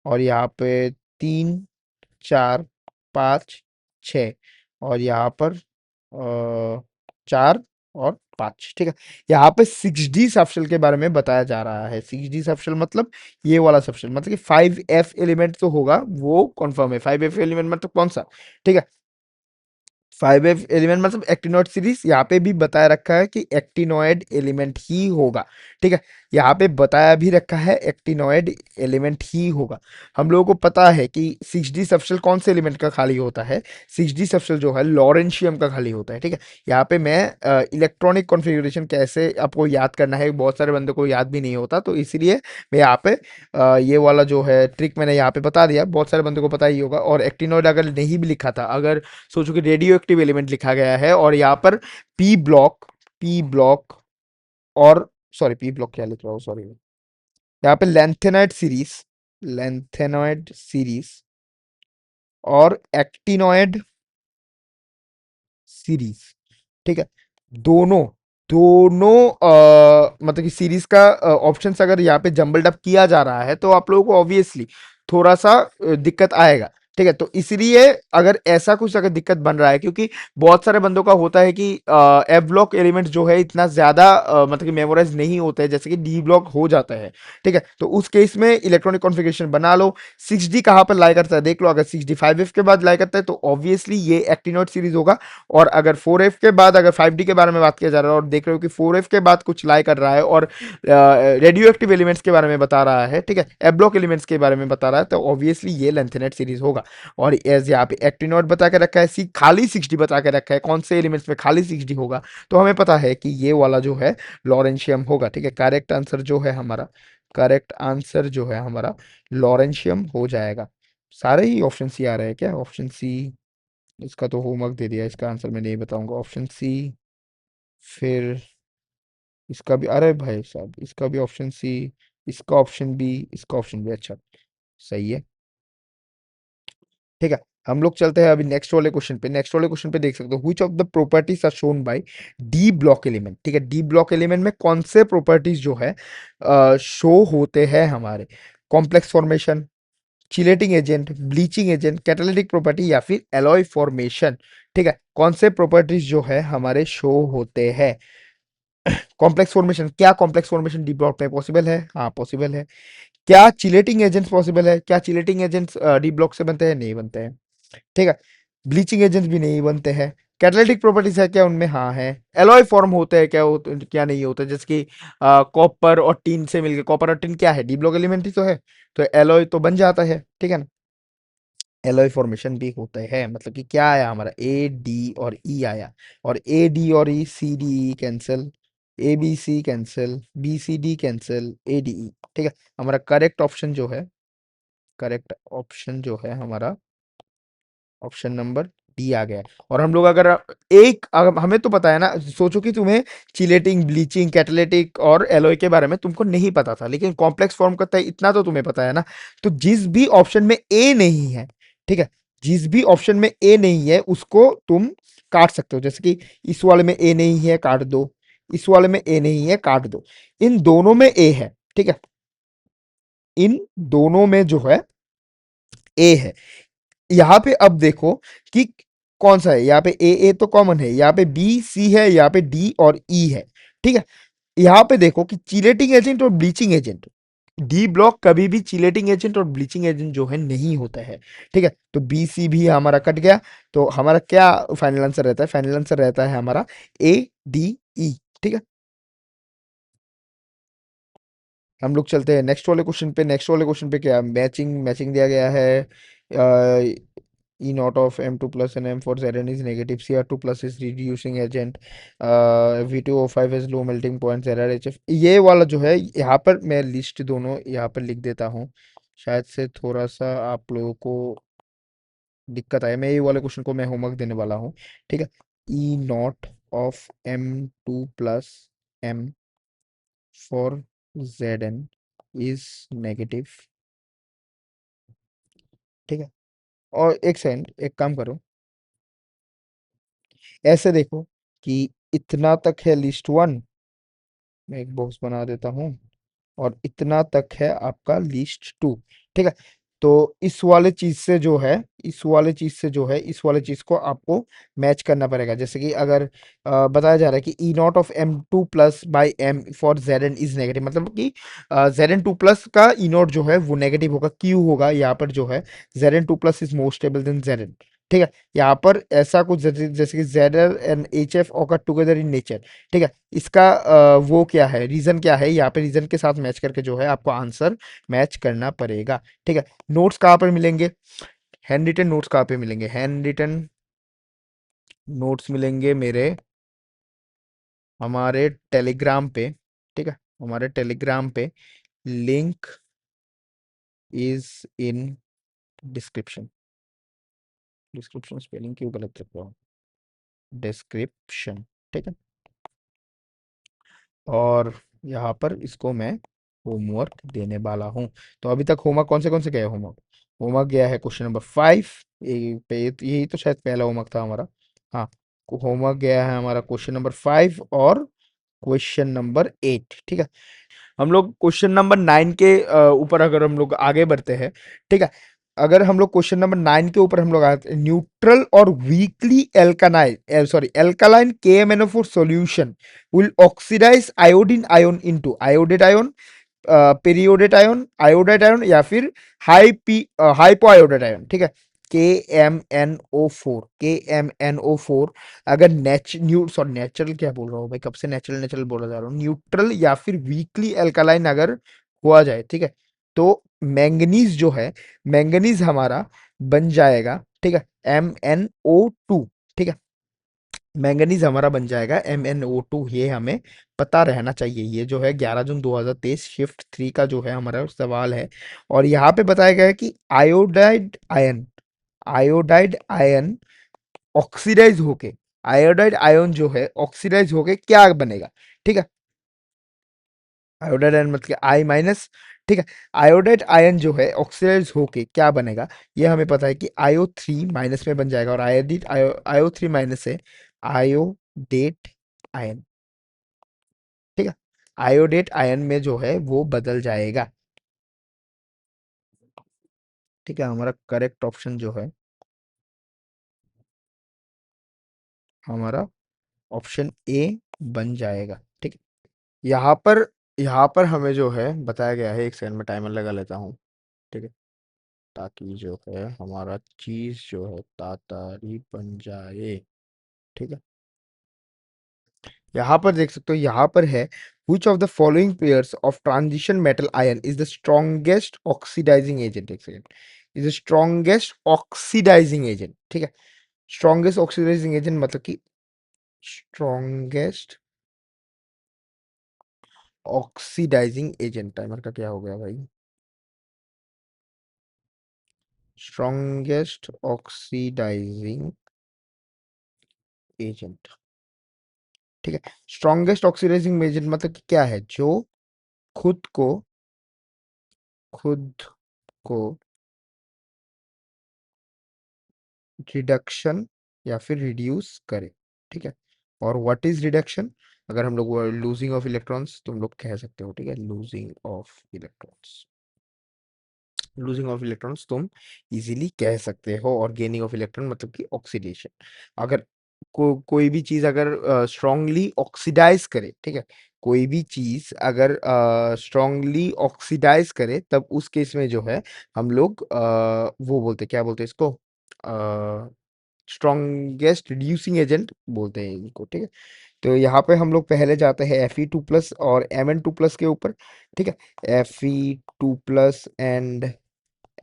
और यहाँ पे 3 4 5 6, और यहाँ पर 4 और 5। ठीक है, यहाँ पे 6D सबशेल के बारे में बताया जा रहा है। 6D सबशेल मतलब ये वाला सबशेल, मतलब कि 5F एलिमेंट तो होगा, वो कॉन्फर्म है। 5F एलिमेंट मतलब कौन सा? ठीक है, 5F एलिमेंट मतलब एक्टिनोइड सीरीज, यहाँ पे भी बताया रखा है कि एक्टिनोइड एलिमेंट ही होगा। ठीक है, यहाँ पे बताया भी रखा है एक्टिनोइड एलिमेंट ही होगा। हम लोगों को पता है कि 6D सबशेल कौन से एलिमेंट का खाली होता है? 6D सबशेल जो है लॉरेंशियम का खाली होता है। ठीक है, यहाँ पे मैं इलेक्ट्रॉनिक कॉन्फ़िगरेशन कैसे आपको याद करना है, बहुत सारे बंदों को याद भी नहीं होता, तो इसलिए मैं यहाँ पे ये वाला जो है ट्रिक मैंने यहाँ पे बता दिया। बहुत सारे बंदों को पता ही होगा। और एक्टिनोइड अगर नहीं भी लिखा था, अगर सोचो कि रेडियो एक्टिव एलिमेंट लिखा गया है और यहाँ पर पी ब्लॉक और सॉरी, पी ब्लॉक क्या लिख रहा हूँ, सॉरी, यहाँ पे लेंथेनॉइड सीरीज और एक्टिनॉइड सीरीज। ठीक है, दोनों दोनों मतलब कि सीरीज का ऑप्शंस अगर यहाँ पे जंबल्ड अप किया जा रहा है, तो आप लोगों को ऑब्वियसली थोड़ा सा दिक्कत आएगा। ठीक है, तो इसलिए अगर ऐसा कुछ अगर दिक्कत बन रहा है, क्योंकि बहुत सारे बंदों का होता है कि एफ ब्लॉक एलिमेंट जो है इतना ज्यादा मतलब कि मेमोराइज नहीं होता है, जैसे कि डी ब्लॉक हो जाता है। ठीक है, तो उस केस में इलेक्ट्रॉनिक कॉन्फ़िगरेशन बना लो। 6D कहाँ पर लाई करता है देख लो, अगर 6D 5F के बाद लाई करता है तो ऑब्वियसली ये एक्टिनोइड सीरीज होगा। और अगर 4F के बाद अगर 5D के बारे में बात किया जा रहा है और देख रहे हो कि 4F के बाद कुछ लाई कर रहा है और रेडियो एक्टिव एलिमेंट्स के बारे में बता रहा है, ठीक है, एफ ब्लॉक एलिमेंट्स के बारे में बता रहा है, तो ऑब्वियसली ये लेंथेनेट सीरीज होगा। और एज यहाँ पे एक्टिनोइड बता के रखा है, सी खाली 6D बता के रखा है, कौन से एलिमेंट्स में खाली 6D होगा, तो हमें पता है कि ये वाला जो है लॉरेंशियम होगा। ठीक है, करेक्ट आंसर जो है हमारा लॉरेंशियम हो जाएगा। सारे ही ऑप्शन सी आ रहे हैं क्या? ऑप्शन सी, इसका तो होमवर्क दे दिया, इसका आंसर मैं नहीं बताऊंगा। ऑप्शन सी, फिर इसका भी, अरे भाई साहब, इसका भी ऑप्शन सी, इसका ऑप्शन बी, इसका ऑप्शन बी। अच्छा, सही है। ठीक है, हम लोग चलते हैं अभी नेक्स्ट वाले क्वेश्चन पे। नेक्स्ट वाले क्वेश्चन पे देख सकते हो, which of the properties are shown by d block element. ठीक है, डी ब्लॉक एलिमेंट में कौन से प्रॉपर्टीज जो है शो होते हैं हमारे? Complex formation, chelating agent, bleaching agent, catalytic property, या फिर एलॉय फॉर्मेशन। ठीक है, कौन से प्रॉपर्टीज जो है हमारे शो होते हैं? कॉम्प्लेक्स फॉर्मेशन, क्या कॉम्प्लेक्स फॉर्मेशन डी ब्लॉक में पॉसिबल है? हाँ पॉसिबल है। क्या चिलेटिंग एजेंट्स पॉसिबल है? क्या चिलेटिंग एजेंट्स डी ब्लॉक से बनते हैं? नहीं बनते हैं। ठीक है, ब्लीचिंग एजेंट्स भी नहीं बनते हैं। कैटालिटिक प्रॉपर्टीज है क्या उनमें? हाँ है। एलॉय फॉर्म होते हैं क्या? क्या नहीं होते? जैसे कि कॉपर और टीन से मिलकर, कॉपर और टीन क्या है? डी ब्लॉक एलिमेंट ही तो है, तो एलॉय तो बन जाता है। ठीक है ना, एलॉय फॉर्मेशन भी होता है। मतलब कि क्या आया हमारा, ए डी और ई आया, और ए डी और E, C D E cancel, A B C cancel, B C D cancel, A D E. ठीक है, हमारा करेक्ट ऑप्शन जो है, करेक्ट ऑप्शन जो है हमारा ऑप्शन नंबर डी आ गया है। और हम लोग अगर एक अगर हमें तो पता है ना, सोचो कि तुम्हें चिलेटिंग, ब्लीचिंग, कैटालिटिक और एलॉय के बारे में तुमको नहीं पता था, लेकिन कॉम्प्लेक्स फॉर्म करता है इतना तो तुम्हें पता है ना। तो जिस भी ऑप्शन में ए नहीं है, ठीक है, जिस भी ऑप्शन में ए नहीं है उसको तुम काट सकते हो। जैसे कि इस वाले में ए नहीं है, काट दो। इस वाले में ए नहीं है, काट दो। इन दोनों में ए है, ठीक है, इन दोनों में जो है ए है। यहाँ पे अब देखो कि कौन सा है। यहाँ पे ए तो कॉमन है, यहाँ पे बी सी है, यहाँ पे डी और ई है, ठीक है। यहाँ पे देखो कि चिलेटिंग एजेंट और ब्लीचिंग एजेंट, डी ब्लॉक कभी भी चिलेटिंग एजेंट और ब्लीचिंग एजेंट जो है नहीं होता है, ठीक है। तो बी सी भी हमारा कट गया। तो हमारा क्या फाइनल आंसर रहता है? फाइनल आंसर रहता है हमारा ए डी ई, ठीक है। हम लोग चलते हैं नेक्स्ट वाले क्वेश्चन पे। नेक्स्ट वाले क्वेश्चन पे क्या मैचिंग मैचिंग दिया गया है। E naught of M2 plus and M4Zn is negative. Cr2 plus is reducing agent. V2O5 is low melting point. ZrHF ये वाला जो है, यहाँ पर मैं लिस्ट दोनों यहाँ पर लिख देता हूँ, शायद से थोड़ा सा आप लोगों को दिक्कत आए। मैं ये वाले क्वेश्चन को मैं होमवर्क देने वाला हूँ, ठीक है। E naught of M2 plus M4Zn is negative, ठीक है। और एक सेकंड, एक काम करो, ऐसे देखो कि इतना तक है लिस्ट वन, मैं एक बॉक्स बना देता हूँ, और इतना तक है आपका लिस्ट टू, ठीक है। तो इस वाले चीज से जो है, इस वाले चीज से जो है, इस वाले चीज को आपको मैच करना पड़ेगा। जैसे कि अगर बताया जा रहा है कि E not of M2 plus/M for Zn is negative, मतलब कि Zn2 plus का ई नॉट जो है वो नेगेटिव होगा। क्यों होगा? यहाँ पर जो है Zn2 plus is more stable then Zn, ठीक है। यहाँ पर ऐसा कुछ जैसे कि Zr and HF occur together in nature, ठीक है। इसका वो क्या है, रीजन क्या है? यहाँ पे रीजन के साथ मैच करके जो है आपको आंसर मैच करना पड़ेगा, ठीक है। नोट्स कहाँ पर मिलेंगे? हैंड रिटन नोट्स कहाँ पे मिलेंगे? हैंड रिटन नोट्स मिलेंगे मेरे हमारे टेलीग्राम पे, ठीक है। हमारे टेलीग्राम पे link is in description. Description spelling क्यों गलत लिख रहा हूँ? डिस्क्रिप्शन, ठीक है। और यहाँ पर इसको मैं होमवर्क देने वाला हूँ। तो अभी तक होमवर्क कौन से गए? होमवर्क होमवर्क गया है क्वेश्चन नंबर 5 पे, यही तो शायद पहला होमवर्क था हमारा। हाँ, होमवर्क गया है हमारा क्वेश्चन नंबर 5 और क्वेश्चन नंबर 8, ठीक है। हम लोग क्वेश्चन नंबर 9 के ऊपर अगर हम लोग आगे बढ़ते हैं, ठीक है। अगर हम लोग क्वेश्चन नंबर 9 के ऊपर हम लोग आते हैं, न्यूट्रल और वीकली एल्कानाइन alkaline KMnO4 solution will oxidise iodine ion into iodate ion, periodate ion, iodide ion, या फिर हाइपो आयोडाइड आयन, ठीक है। K M N O four अगर नेचुरल क्या बोल रहा हूँ भाई, कब से नेचुरल नेचुरल बोला जा रहा हूँ, न्यूट्रल या फिर वीकली एल्कालाइन अगर हुआ जाए, ठीक है, तो मैंगनीज जो है, मैंगनीज हमारा बन जाएगा, ठीक है, MnO2, ठीक है। मैंगनीज हमारा बन जाएगा MnO2, ये हमें पता रहना चाहिए। ये जो है 11 जून 2023 शिफ्ट 3 का जो है हमारा सवाल है। और यहाँ पे बताया गया है कि आयोडाइड आयन ऑक्सीडाइज होके, आयोडाइड आयन जो है ऑक्सीडाइज होके क्या बनेगा, ठीक है। आयोडाइड आयन मतलब I-, ठीक है। आयोडाइड आयन जो है ऑक्सीडाइज होके क्या बनेगा, ये हमें पता है कि IO3- में बन जाएगा। और आयोडीन IO3- से आयोडेट आयन, ठीक है, आयोडेट आयन में जो है वो बदल जाएगा, ठीक है। हमारा करेक्ट ऑप्शन जो है हमारा ऑप्शन ए बन जाएगा, ठीक है। यहाँ पर यहाँ पर हमें जो है बताया गया है, एक सेकंड में टाइमर लगा लेता हूँ, ठीक है, ताकि जो है हमारा चीज जो है तातारी बन जाए, ठीक है। यहाँ पर देख सकते हो, यहाँ पर है which of the following pairs of transition metal ion is the strongest oxidizing agent, एक second, is the strongest oxidizing agent, ठीक है। strongest oxidizing agent मतलब कि strongest oxidizing agent, टाइमर का क्या हो गया भाई? Strongest oxidising agent. ठीक है, स्ट्रॉन्गेस्ट ऑक्सीडाइजिंग एजेंट मतलब कि क्या है, जो खुद को खुद को रिडक्शन या फिर रिड्यूस करे। ठीक है, और व्हाट इज रिडक्शन, अगर हम लोग लूजिंग ऑफ इलेक्ट्रॉन्स तुम लोग कह सकते हो। ठीक है, losing of electrons, losing of electrons तुम इजीली कह सकते हो, और गेनिंग ऑफ इलेक्ट्रॉन मतलब कि ऑक्सीडेशन। अगर कोई भी चीज अगर स्ट्रांगली ऑक्सीडाइज करे, ठीक है, कोई भी चीज अगर स्ट्रांगली ऑक्सीडाइज करे, तब उस केस में जो है हम लोग वो बोलते, क्या बोलते हैं इसको, स्ट्रॉन्गेस्ट रिड्यूसिंग एजेंट बोलते हैं इनको। ठीक है, तो यहाँ पे हम लोग पहले जाते हैं Fe2+ और Mn2+ के ऊपर। ठीक है, Fe2+ एंड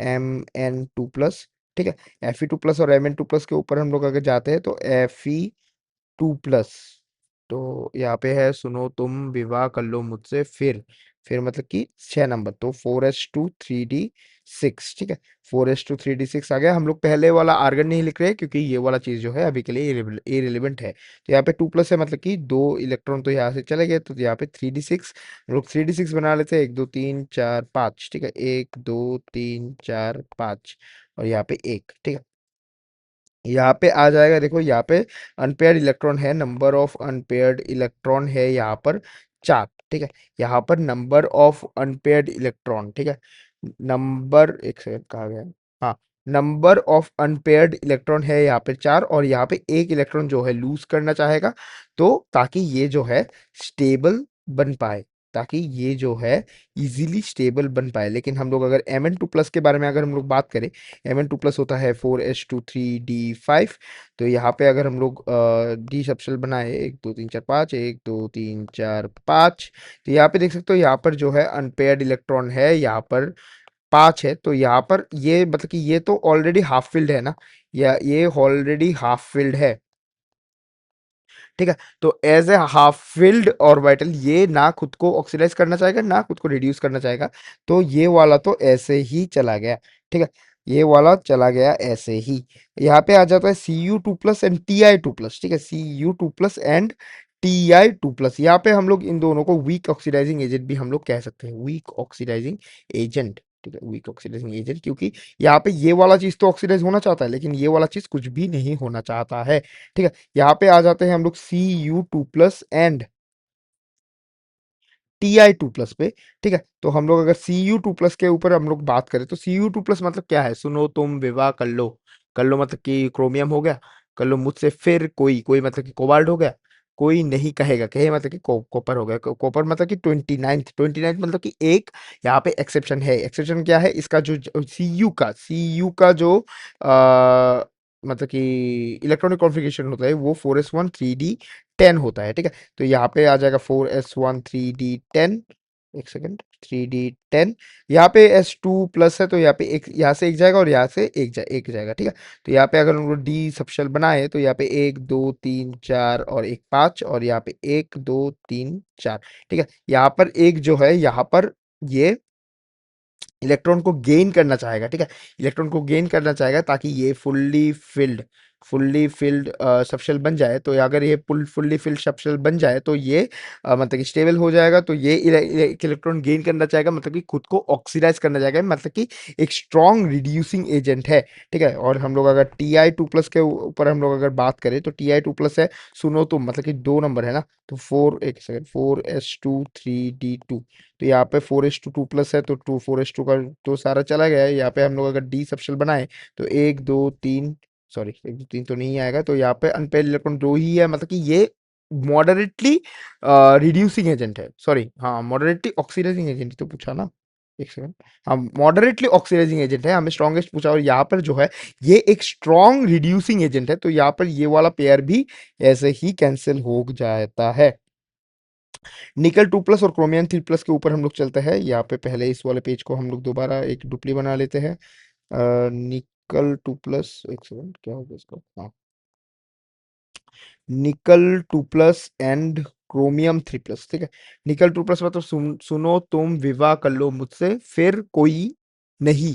Mn2+। ठीक है, Fe2+ और Mn2+ के ऊपर हम लोग अगर जाते हैं तो Fe2+, तो यहाँ पे है सुनो तुम विवाह कर लो मुझसे फिर मतलब कि 6 नंबर, तो 4s2 3d6। ठीक है, 4s2 3d6 आ गया। हम लोग पहले वाला आर्गन नहीं लिख रहे हैं क्योंकि ये वाला चीज जो है अभी के लिए इरेलीवेंट है। तो यहाँ पे 2+ है मतलब कि 2 इलेक्ट्रॉन तो यहाँ से चले गए, तो यहाँ पे 3d6 हम लोग 3d6 बना लेते हैं। 1 2 3 4 5। ठीक है, 1 2 3 4 5, और यहाँ पे एक। ठीक है, यहाँ पे आ जाएगा, देखो यहाँ पे अनपेयर्ड इलेक्ट्रॉन है, नंबर ऑफ अनपेयर्ड इलेक्ट्रॉन है यहाँ पर 4। ठीक है, यहाँ पर नंबर ऑफ अनपेयर्ड इलेक्ट्रॉन, ठीक है, नंबर, एक सेकंड कहा गया, हाँ, नंबर ऑफ अनपेयर्ड इलेक्ट्रॉन है यहाँ पे 4, और यहाँ पे एक इलेक्ट्रॉन जो है लूज करना चाहेगा, तो ताकि ये जो है स्टेबल बन पाए, ताकि ये जो है इजीली स्टेबल बन पाए। लेकिन हम लोग अगर Mn2+ के बारे में अगर हम लोग बात करें, Mn2+ होता है 4s2 3d5। तो यहाँ पे अगर हम लोग डी सबशेल बनाए 1 2 3 4 5, 1 2 3 4 5, तो यहाँ पे देख सकते हो, यहाँ पर जो है अनपेयर्ड इलेक्ट्रॉन है, यहाँ पर 5 है। तो यहाँ पर ये मतलब कि ये तो ऑलरेडी हाफ फिल्ड है ना, या ये ऑलरेडी हाफ फिल्ड है। ठीक है, तो as a half filled orbital ये ना खुद को ऑक्सीडाइज करना चाहेगा ना खुद को रिड्यूस करना चाहेगा, तो ये वाला तो ऐसे ही चला गया। ठीक है, ये वाला चला गया ऐसे ही। यहाँ पे आ जाता है Cu2+ एंड Ti2+। ठीक है, Cu2+ एंड Ti2+, यहाँ पे हम लोग इन दोनों को वीक ऑक्सीडाइजिंग एजेंट भी हम लोग कह सकते हैं, वीक ऑक्सीडाइजिंग एजेंट। ठीक है, वीक ऑक्सीडाइजिंग एजेंट, क्योंकि यहाँ पे ये वाला चीज तो ऑक्सीडाइज होना चाहता है, लेकिन ये वाला चीज कुछ भी नहीं होना चाहता है। ठीक है, यहाँ पे आ जाते हैं हम लोग Cu2+ एंड Ti2+ पे। ठीक है, तो हम लोग अगर Cu2+ के ऊपर हम लोग बात करें, तो Cu2+ मतलब क्या है, सुनो तुम विवाह कर लो मतलब कि क्रोमियम हो गया, कर लो मुझसे फिर कोई कोई मतलब कि कोबाल्ट हो गया, कोई नहीं कहेगा, कहे मतलब कि कॉपर हो गया, कॉपर मतलब कि 29th मतलब कि एक यहाँ पे एक्सेप्शन है। एक्सेप्शन क्या है इसका, जो Cu का जो मतलब कि इलेक्ट्रॉनिक कॉन्फ़िगरेशन होता है वो 4s1 3d10 होता है। ठीक है, तो यहाँ पे आ जाएगा 4s1 3d10, एक सेकेंड, 3d10, यहाँ पे S2+ है, तो यहाँ पे एक, यहाँ से एक जाएगा और यहाँ से एक जाएगा। ठीक है, तो यहाँ पे अगर हम लोग डी सबशेल बनाए, तो यहाँ पे 1 2 3 4 और एक 5, और यहाँ पे 1 2 3 4। ठीक है, यहाँ पर एक जो है, यहाँ पर ये इलेक्ट्रॉन को गेन करना चाहेगा। ठीक है, इलेक्ट्रॉन को गेन करना चाहेगा ताकि ये फुल्ली फिल्ड सबशेल बन जाए। तो अगर ये फुल्ली फिल्ड सबशेल बन जाए, तो ये मतलब कि स्टेबल हो जाएगा, तो ये एक इलेक्ट्रॉन गेन करना चाहेगा, मतलब कि खुद को ऑक्सीडाइज करना चाहेगा, मतलब कि एक स्ट्रॉन्ग रिड्यूसिंग एजेंट है। ठीक है, और हम लोग अगर Ti2+ के ऊपर हम लोग अगर बात करें, तो Ti2+ है, सुनो तो मतलब कि 2 नंबर है ना, तो 4s2 3d2, तो यहाँ पे 4s2 2+ है, तो 4s2 का तो सारा चला गया है। यहाँ पे हम लोग अगर डी सबशेल बनाए, तो 1 2 3, सॉरी 1 2 3 तो नहीं आएगा, तो यहाँ पे अनपेयर्ड इलेक्ट्रॉन 2 ही है, मतलब कि ये मॉडरेटली रिड्यूसिंग एजेंट है, सॉरी हाँ, मॉडरेटली ऑक्सीडाइजिंग एजेंट तो पूछा ना, एक सेकंड, हाँ, मॉडरेटली ऑक्सीडाइजिंग एजेंट है, हमें स्ट्रॉन्गेस्ट पूछा, और यहाँ पर जो है ये एक स्ट्रॉन्ग रिड्यूसिंग एजेंट है, तो यहाँ पर ये वाला पेयर भी ऐसे ही कैंसिल हो जाता है। Ni2+ और Chromium 3+ के ऊपर हम लोग चलते हैं। यहाँ पे पहले इस वाले पेज को हम लोग दोबारा एक डुप्ली बना लेते हैं। Ni2+, एक सेकंड, क्या हो गया इसको, हाँ, Ni2+ एंड Chromium 3+। ठीक है, Ni2+ मतलब सुनो तुम विवाह कर लो मुझसे फिर कोई नहीं।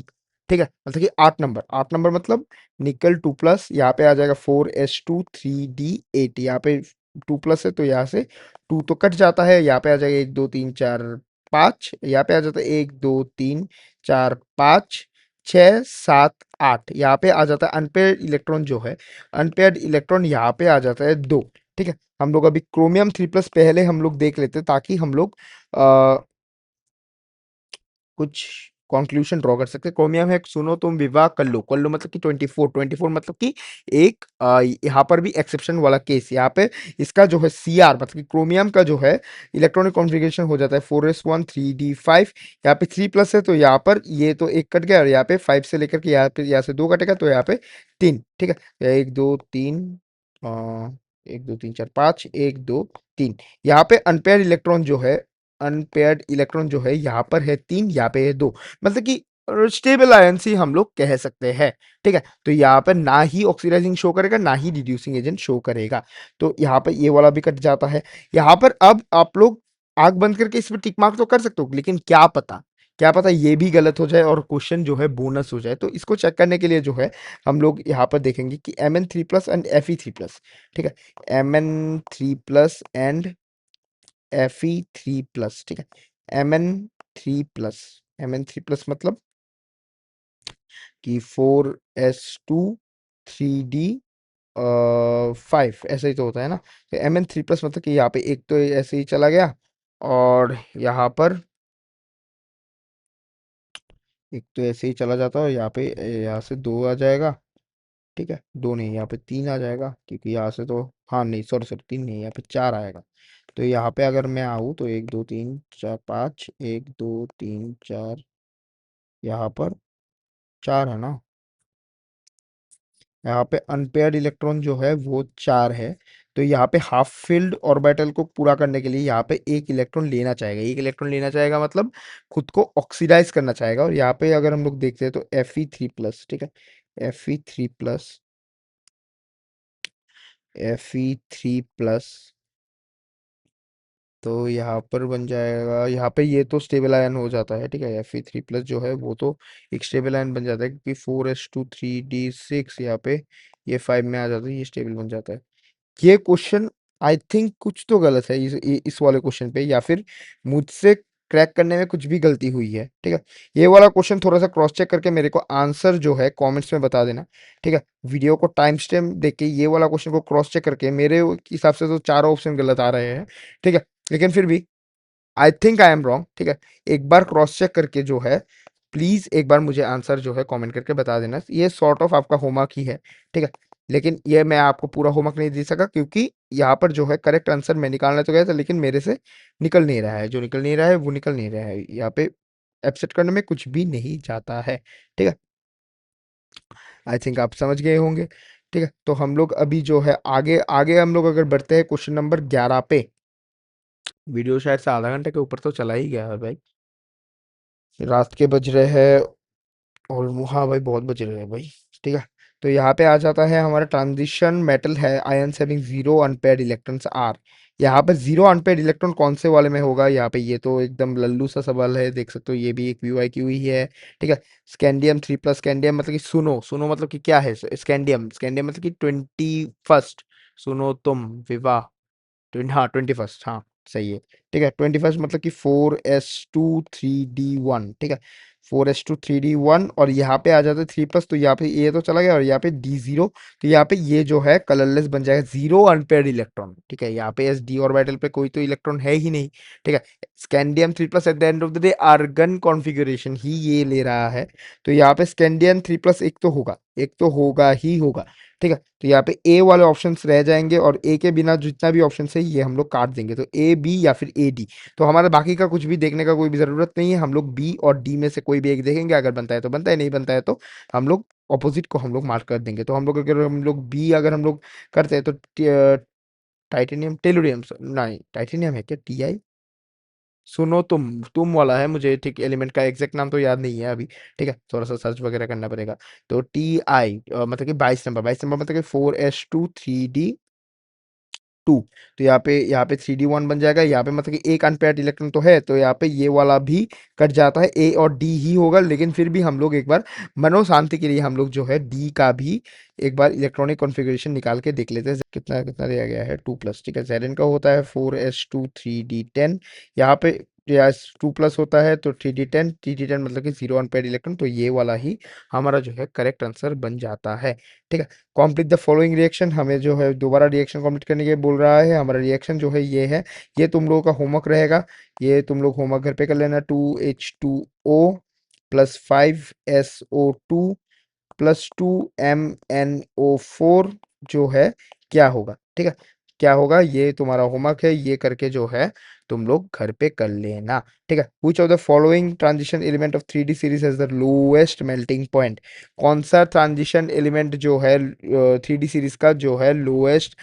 ठीक है, मतलब कि 8 नंबर, 8 नंबर मतलब निकल 2+, यहाँ पे आ जाएगा 4s2 3d8, यहाँ पे 2+ है तो यहाँ से 2 तो कट जाता है, यहाँ पे आ जाएगा 1 2 3 4 5, यहाँ पे आ जाता है 1 2 3 4 5 6 7 8, यहाँ पे आ जाता है अनपेयर्ड इलेक्ट्रॉन जो है, अनपेयर्ड इलेक्ट्रॉन यहाँ पे आ जाता है 2। ठीक है, हम लोग अभी क्रोमियम 3+ पहले हम लोग देख लेते हैं, ताकि हम लोग कुछ कंक्लूजन ड्रॉ कर सकते हैं। क्रोमियम है, सुनो तुम विवाह कर लो मतलब कि 24 मतलब कि एक यहाँ पर भी एक्सेप्शन वाला केस, यहाँ पे इसका जो है सीआर मतलब कि क्रोमियम का जो है इलेक्ट्रॉनिक कॉन्फ़िगरेशन हो जाता है 4s1 3d5, यहाँ पे 3+ है तो यहाँ पर ये तो एक कट गया, और यहाँ पे 5 से लेकर के यहाँ पे यहाँ से 2 कटेगा तो यहाँ पे 3। ठीक है, 1 2 3 1 2 3 4 5 1 2 3, यहाँ पे अनपेयर्ड इलेक्ट्रॉन जो है यहाँ पर है 3, यहाँ पे है 2, मतलब कि स्टेबल आयंस ही हम लोग कह सकते हैं। ठीक है, तो यहाँ पर ना ही ऑक्सीडाइजिंग शो करेगा, ना ही रिड्यूसिंग एजेंट शो करेगा, तो यहाँ पर ये वाला भी कट जाता है। यहाँ पर अब आप लोग आंख बंद करके इस पर टिक मार्क तो कर सकते हो, लेकिन क्या पता ये भी गलत हो जाए और क्वेश्चन जो है बोनस हो जाए, तो इसको चेक करने के लिए जो है हम लोग यहाँ पर देखेंगे कि Mn3+ एंड Fe3+। ठीक है, Mn3+ एंड Fe3+। ठीक है, Mn3+ मतलब कि 4s2 3d5, ऐसा ही तो होता है ना। तो Mn3+ मतलब कि यहाँ पे एक तो ऐसे ही चला गया, और यहाँ पर एक तो ऐसे ही चला जाता है, और यहाँ पे यहाँ से 2 आ जाएगा। ठीक है, 2 नहीं, यहाँ पे 3 आ जाएगा, क्योंकि यहाँ से तो, हाँ नहीं सॉरी सॉरी 3 नहीं, यहाँ पे 4 आएगा। तो यहाँ पे अगर मैं आऊँ तो 1 2 3 4 5, 1 2 3 4, यहाँ पर 4 है ना। यहाँ पे अनपेयर्ड इलेक्ट्रॉन जो है वो 4 है, तो यहाँ पे हाफ फील्ड ऑर्बिटल को पूरा करने के लिए यहाँ पे एक इलेक्ट्रॉन लेना चाहेगा, मतलब खुद को ऑक्सीडाइज करना चाहेगा। और यहाँ पे अगर हम लोग देखते हैं तो Fe3+। ठीक है, Fe3+, Fe3+, तो यहाँ पर बन जाएगा, यहाँ पे ये तो स्टेबल आयन हो जाता है। ठीक है, Fe3+ जो है वो तो एक स्टेबल आयन बन जाता है, क्योंकि 4s2 3d6 यहाँ पे ये 5 में आ जाता है, ये स्टेबल बन जाता है। ये क्वेश्चन आई थिंक कुछ तो गलत है इस वाले क्वेश्चन पे, या फिर मुझसे क्रैक करने में कुछ भी गलती हुई है। ठीक है, ये वाला क्वेश्चन थोड़ा सा क्रॉस चेक करके मेरे को आंसर जो है कमेंट्स में बता देना। ठीक है, वीडियो को टाइम स्टैम्प देख के ये वाला क्वेश्चन को क्रॉस चेक करके, मेरे हिसाब से तो चारों ऑप्शन गलत आ रहे हैं। ठीक है, लेकिन फिर भी I think I am wrong. ठीक है, एक बार क्रॉस चेक करके जो है प्लीज एक बार मुझे आंसर जो है कमेंट करके बता देना। ये सॉर्ट ऑफ आपका होमवर्क ही है। ठीक है, लेकिन ये मैं आपको पूरा होमवर्क नहीं दे सका, क्योंकि यहाँ पर जो है करेक्ट आंसर मैं निकालना तो गया था, लेकिन मेरे से निकल नहीं रहा है, जो निकल नहीं रहा है वो निकल नहीं रहा है। यहाँ पे एब्सेट करने में कुछ भी नहीं जाता है। ठीक है, आई थिंक आप समझ गए होंगे। ठीक है, तो हम लोग अभी जो है आगे आगे हम लोग अगर बढ़ते हैं क्वेश्चन नंबर 11 पे। वीडियो शायद से आधा घंटे के ऊपर तो चला ही गया है भाई, रात के बज रहे हैं, और हाँ भाई बहुत बज रहे हैं भाई। ठीक है, तो यहाँ पे आ जाता है हमारा ट्रांजिशन मेटल है, ions having zero unpaired electrons are. यहाँ पे जीरो अनपेयर्ड इलेक्ट्रॉन कौन से वाले में होगा, यहाँ पे ये तो एकदम लल्लू सा सवाल है, देख सकते हो ये भी एक VYQ ही है। ठीक है, स्कैंडियम 3+, स्कैंडियम मतलब कि सुनो सुनो मतलब कि क्या है, स्कैंडियम स्कैंडियम मतलब कि 21st, सुनो तुम विवाह, 21st, हाँ सही है। ठीक है, 21st मतलब कि 4s2 3d1। ठीक है, 4s2 3d1, और यहाँ पे आ जाता है 3+, तो यहाँ पे ये तो चला गया, और यहाँ पे d0, तो यहाँ पे ये जो है कलरलेस बन जाएगा, जीरो अनपेयर्ड इलेक्ट्रॉन। ठीक है, यहाँ पे s d ऑर्बिटल पे कोई तो इलेक्ट्रॉन है ही नहीं। ठीक है, scandium 3+ at the end of the day argon configuration ही ये ले रहा है, तो यहाँ पे स्कैंडियम 3+ एक तो होगा ही होगा। ठीक है, तो यहाँ पे ए वाले ऑप्शंस रह जाएंगे, और ए के बिना जितना भी ऑप्शन है ये हम लोग काट देंगे, तो A B या फिर AD। तो हमारा बाकी का कुछ भी देखने का कोई भी ज़रूरत नहीं है, हम लोग B और D में से कोई भी एक देखेंगे, अगर बनता है तो बनता है, नहीं बनता है तो हम लोग ऑपोजिट को हम लोग मार्क कर देंगे। तो हम लोग बी अगर हम लोग करते हैं तो टाइटेनियम टेलुरियम, नहीं टाइटेनियम है क्या, TI, सुनो तुम वाला है मुझे। ठीक, एलिमेंट का एग्जैक्ट नाम तो याद नहीं है अभी। ठीक है, थोड़ा सा सर्च वगैरह करना पड़ेगा। तो TI मतलब कि 22 नंबर, 22 नंबर मतलब कि 4s2 3d टू। तो यहाँ पे 3d1 बन जाएगा, यहाँ पे मतलब कि एक अनपेयर्ड इलेक्ट्रॉन तो है, तो यहाँ पे ये वाला भी कट जाता है, ए और डी ही होगा। लेकिन फिर भी हम लोग एक बार मनो शांति के लिए हम लोग जो है डी का भी एक बार इलेक्ट्रॉनिक कॉन्फ़िगरेशन निकाल के देख लेते हैं। कितना कितना दिया गया है, 2+, ठीक है। जेरन का होता है 4s2 3d10, यहाँ पे या 2+ होता है तो 3d10, 3d10 मतलब कि 0 अनपेयर्ड इलेक्ट्रॉन, तो ये वाला ही हमारा जो है करेक्ट आंसर बन जाता है, ठीक है। कॉम्प्लीट द फॉलोइंग रिएक्शन, हमें जो है दोबारा रिएक्शन कॉम्प्लीट करने के लिए बोल रहा है। हमारा रिएक्शन जो है ये है, ये तुम लोगों का होमवर्क रहेगा, ये तुम लोग होमवर्क घर पे कर लेना। 2H2O plus 5SO2 plus 2MnO4 जो है क्या होगा, ठीक है। क्या होगा ये तुम्हारा होमवर्क है, ये करके जो है तुम लोग घर पे कर लेना, ठीक है। Which of the following transition element of 3D series has the lowest melting point, कौन सा ट्रांजिशन एलिमेंट जो है 3D सीरीज का जो है लोएस्ट,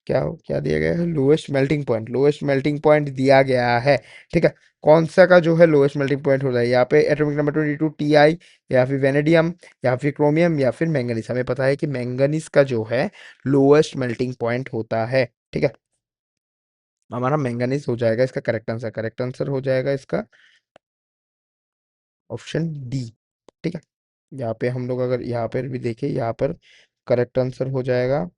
क्या क्या दिया गया है, lowest melting point, lowest melting point दिया गया है, ठीक है। कौन सा का जो है लोएस्ट मेल्टिंग पॉइंट होता है, यहाँ पे एटॉमिक नंबर 22 Ti, या फिर वेनेडियम, या फिर क्रोमियम, या फिर मैंगनीज। हमें पता है कि मैंगनीज का जो है लोएस्ट मेल्टिंग पॉइंट होता है, ठीक है। हमारा मैंगनीज हो जाएगा इसका करेक्ट आंसर, करेक्ट आंसर हो जाएगा इसका ऑप्शन डी, ठीक है। यहाँ पे हम लोग अगर यहाँ पर भी देखें, यहाँ पर करेक्ट आंसर हो जाएगा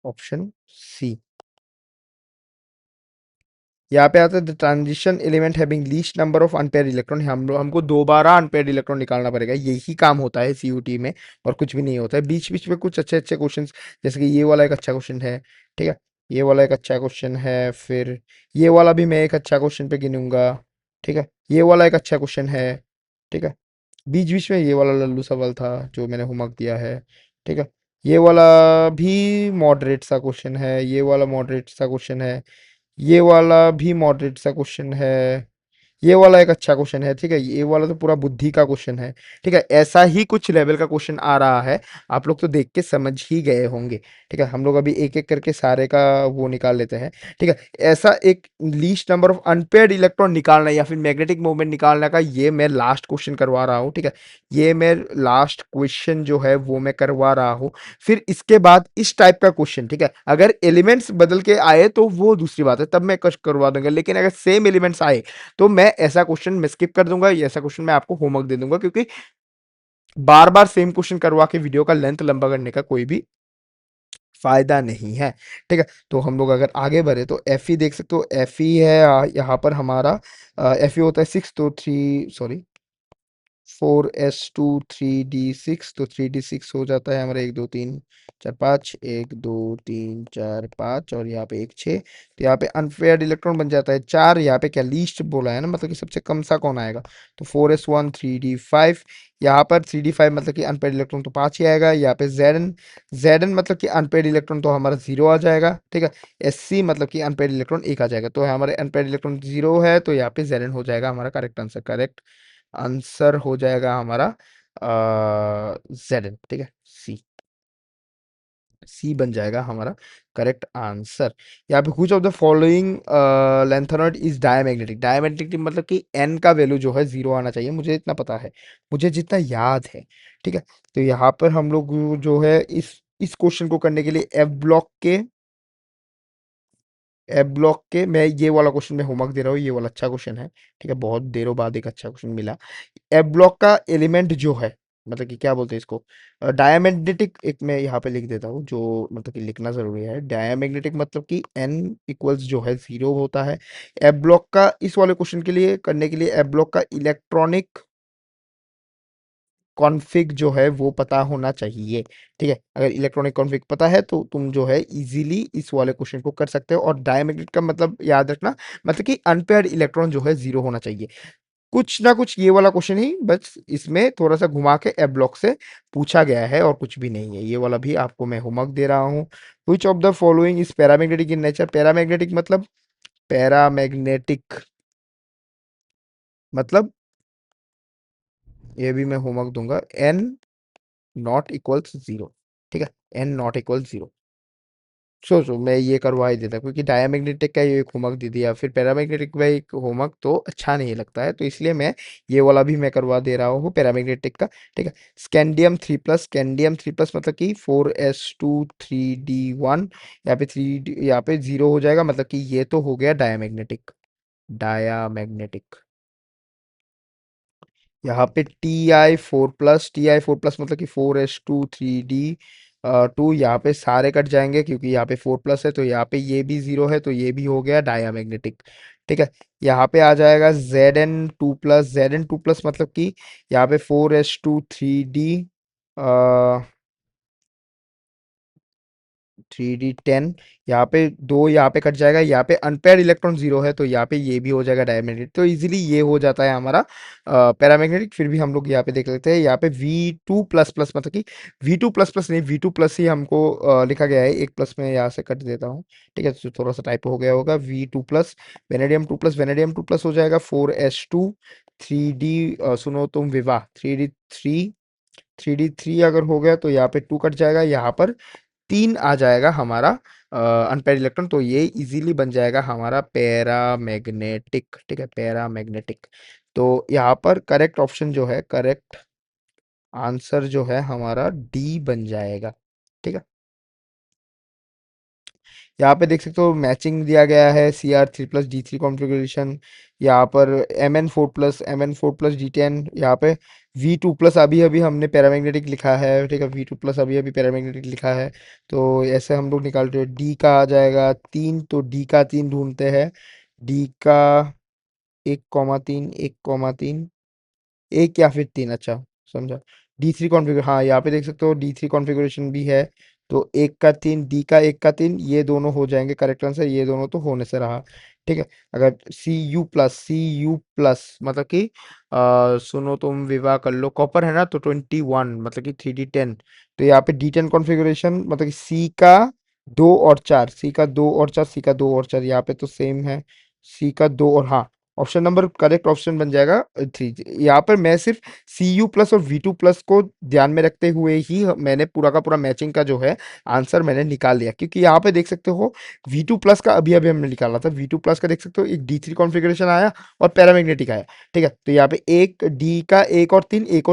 ऑप्शन सी। यहाँ पे आता है the transition element having least number of unpaired electron, हमको दोबारा अनपेयर इलेक्ट्रॉन निकालना पड़ेगा, यही काम होता है सीयूटी में, और कुछ भी नहीं होता है। बीच बीच में कुछ अच्छे अच्छे क्वेश्चंस, जैसे कि ये वाला एक अच्छा क्वेश्चन है, ठीक है। ये वाला एक अच्छा क्वेश्चन है, फिर ये वाला भी मैं एक अच्छा क्वेश्चन पे गिनूंगा, ठीक है। ये वाला एक अच्छा क्वेश्चन है, ठीक है। बीच बीच में ये वाला लल्लू सवाल था जो मैंने होमवर्क दिया है, ठीक है। ये वाला भी मॉडरेट सा क्वेश्चन है, ये वाला मॉडरेट सा क्वेश्चन है, ये वाला भी मॉडरेट सा क्वेश्चन है, ये वाला एक अच्छा क्वेश्चन है, ठीक है। ये वाला तो पूरा बुद्धि का क्वेश्चन है, ठीक है। ऐसा ही कुछ लेवल का क्वेश्चन आ रहा है, आप लोग तो देख के समझ ही गए होंगे, ठीक है। हम लोग अभी एक एक करके सारे का वो निकाल लेते हैं, ठीक है। ऐसा एक least number of unpaired electron निकालना या फिर मैग्नेटिक मोमेंट निकालने का, ये मैं लास्ट क्वेश्चन करवा रहा हूँ, ठीक है। ये मैं लास्ट क्वेश्चन जो है वो मैं करवा रहा हूँ। फिर इसके बाद इस टाइप का क्वेश्चन, ठीक है, अगर एलिमेंट्स बदल के आए तो वो दूसरी बात है, तब मैं कश करवा दूंगा। लेकिन अगर सेम एलिमेंट्स आए तो मैं ऐसा क्वेश्चन मैं स्किप कर दूंगा, ऐसा क्वेश्चन मैं आपको होमवर्क दे दूंगा, क्योंकि बार बार सेम क्वेश्चन करवा के वीडियो का लेंथ लंबा करने का कोई भी फायदा नहीं है, ठीक है। तो हम लोग अगर आगे बढ़े तो एफ ई देख सकते हो, एफ ई है यहाँ पर हमारा, एफ ई होता है 6, तो 3 सॉरी 4s2 3d6, तो 3d6 हो जाता है हमारा 1 2 3 4 5, 1 2 3 4 5, और यहाँ पे 1 6, तो यहाँ पे अनपेयर्ड इलेक्ट्रॉन बन जाता है 4। यहाँ पे क्या लीस्ट बोला है ना, मतलब कि सबसे कम सा कौन आएगा, तो 4s1 3d5, यहाँ पर 3d5 मतलब कि अनपेयर्ड इलेक्ट्रॉन तो 5 ही आएगा। यहाँ पे जेडन मतलब कि अनपेयर्ड इलेक्ट्रॉन तो हमारा 0 आ जाएगा, ठीक है। एस मतलब कि अनपेयर्ड इलेक्ट्रॉन 1 आ जाएगा, तो हमारे अनपेयर्ड इलेक्ट्रॉन 0 है, तो यहाँ पे जेडन हो जाएगा हमारा करेक्ट आंसर, करेक्ट आंसर हो जाएगा हमारा जेड, ठीक है। सी, सी बन जाएगा हमारा करेक्ट आंसर। यहाँ पे कुछ of the following lanthanoid is diamagnetic, diamagnetic मतलब कि एन का वैल्यू जो है 0 आना चाहिए, मुझे इतना पता है, मुझे जितना याद है, ठीक है। तो यहाँ पर हम लोग जो है इस क्वेश्चन को करने के लिए एफ ब्लॉक के मैं ये वाला क्वेश्चन में होमवर्क दे रहा हूँ, ये वाला अच्छा क्वेश्चन है, ठीक है। बहुत देरों बाद एक अच्छा क्वेश्चन मिला। एफ ब्लॉक का एलिमेंट जो है, मतलब कि क्या बोलते हैं इसको, डायमैग्नेटिक, एक मैं यहाँ पे लिख देता हूँ जो मतलब कि लिखना जरूरी है। डायमैग्नेटिक मतलब कि एन इक्वल्स जो है 0 होता है। एफ ब्लॉक का इस वाले क्वेश्चन के लिए करने के लिए एफ ब्लॉक का इलेक्ट्रॉनिक कॉन्फ़िग जो है वो पता होना चाहिए, ठीक है। अगर इलेक्ट्रॉनिक कॉन्फ़िग पता है तो तुम जो है इजीली इस वाले क्वेश्चन को कर सकते हो। और डायमैग्नेट का मतलब याद रखना, मतलब कि अनपेयर्ड इलेक्ट्रॉन जो है 0 होना चाहिए। कुछ ना कुछ ये वाला क्वेश्चन ही बस इसमें थोड़ा सा घुमा के एफ ब्लॉक से पूछा गया है, और कुछ भी नहीं है। ये वाला भी आपको मैं होमवर्क दे रहा हूँ। Which of the following is paramagnetic in nature, paramagnetic मतलब, पैरामैग्नेटिक मतलब, ये भी मैं होमवर्क दूंगा, एन नॉट इक्वल्स 0, ठीक है। एन नॉट इक्वल 0, सोचो मैं ये करवा ही देता, क्योंकि डायमैग्नेटिक का ये एक होमवर्क दे दिया, फिर पैरामैग्नेटिक का एक होमवर्क तो अच्छा नहीं लगता है, तो इसलिए मैं ये वाला भी मैं करवा दे रहा हूँ पैरामैग्नेटिक का। ठीक है। स्कैंडियम 3+, मतलब कि 4s2 3d1, यहाँ पे 3d, यहाँ पे 0 हो जाएगा, मतलब कि ये तो हो गया डायमैग्नेटिक। डायामैग्नेटिक। यहाँ पे Ti4+, मतलब कि 4s2 3d2, यहाँ पे सारे कट जाएंगे क्योंकि यहाँ पे 4+ है, तो यहाँ पे ये भी 0 है, तो ये भी हो गया डायामैग्नेटिक। ठीक है। यहाँ पे आ जाएगा Zn2+, मतलब कि यहाँ पे 4s2 3d 10, यहाँ पे दो, यहाँ पे कट जाएगा, यहाँ पे अनपेयर्ड इलेक्ट्रॉन 0 है, तो यहाँ पे ये भी हो जाएगा डायमैग्नेटिक, तो इजीली ये हो जाता है हमारा पैरामैग्नेटिक। फिर भी हम लोग यहाँ पे देख लेते हैं, यहाँ पे V2+, मतलब कि V2++ नहीं, V2+ ही हमको लिखा गया है, एक प्लस में यहाँ से कट देता हूँ। ठीक है, तो थोड़ा सा टाइप हो गया होगा। V2+, वेनेडियम 2+, हो जाएगा 4s2 3d, सुनो तुम विवाह 3d3 अगर हो गया तो यहाँ पे 2 कट जाएगा, यहाँ पर 3 आ जाएगा हमारा अनपेयर्ड इलेक्ट्रॉन, तो ये इजीली बन जाएगा हमारा पैरामैग्नेटिक। ठीक है, पैरामैग्नेटिक। तो यहाँ पर करेक्ट ऑप्शन जो है, करेक्ट आंसर जो है हमारा डी बन जाएगा। ठीक है। यहाँ पे देख सकते हो मैचिंग दिया गया है, Cr3+D3 कॉन्फ़िगरेशन। यहाँ पर Mn4+, यहाँ पे V2+, अभी अभी हमने पैरामैग्नेटिक लिखा है। ठीक है, V2+, अभी अभी पैरामैग्नेटिक लिखा है, तो ऐसे हम लोग निकालते हैं। डी का आ जाएगा 3, तो डी का 3 ढूंढते हैं। डी का 1,3, 1,3, एक या फिर 3, अच्छा समझा। D3 कॉन्फ़िगर, हाँ यहाँ पे देख सकते हो D3 कॉन्फ़िगरेशन भी है, तो 1 का 3, डी का 1 का 3, ये दोनों हो जाएंगे करेक्ट आंसर, ये दोनों तो होने से रहा। ठीक है। अगर Cu+, मतलब कि सुनो तुम विवाह कर लो, कॉपर है ना, तो 21, मतलब कि 3d10, तो यहाँ पे D10 कॉन्फ़िगरेशन, मतलब कि सी का 2 और 4, यहाँ पे तो सेम है। सी का 2 और, हाँ, ऑप्शन नंबर करेक्ट ऑप्शन बन जाएगा 3। यहाँ पर मैं सिर्फ Cu+ और V2+ को ध्यान में रखते हुए ही मैंने पूरा का पूरा मैचिंग का जो है आंसर मैंने निकाल लिया, क्योंकि यहाँ पे देख सकते हो V2+ का अभी अभी हमने निकाला था। V2+ का देख सकते हो एक D3 कॉन्फ़िगरेशन आया और पैरामैग्नेटिक आया। ठीक है, तो यहाँ पे एक डी का 1 और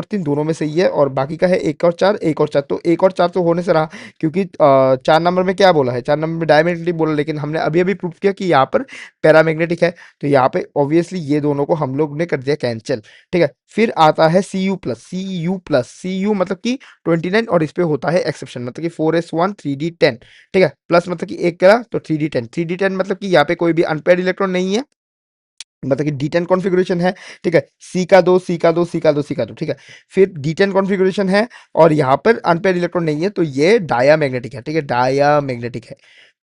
3 दोनों में सही है, और बाकी का है 1 और 4, 1 और 4, तो 1 और 4 तो होने से रहा, क्योंकि 4 नंबर में क्या बोला है, 4 नंबर में डायमैग्नेटिक बोला, लेकिन हमने अभी अभी प्रूव किया कि यहाँ पर पैरामैग्नेटिक है, तो यहाँ पे ऑब्वियसली ये दोनों को हम लोग ने कर दिया कैंसिल। ठीक है। फिर आता है Cu+, मतलब कि 29, और इस पे होता है एक्सेप्शन, मतलब कि 4s1 3d10। ठीक है, प्लस मतलब कि एक करा तो 3d10 मतलब कि यहाँ पे कोई भी अनपेयर्ड इलेक्ट्रॉन नहीं है, मतलब कि D10 कॉन्फ़िगरेशन है। ठीक है, सी का 2, ठीक है। फिर D10 कॉन्फ़िगरेशन है, और यहाँ पर अनपेयर्ड इलेक्ट्रॉन नहीं है, तो ये डायामैग्नेटिक है। ठीक है, डायामैग्नेटिक है।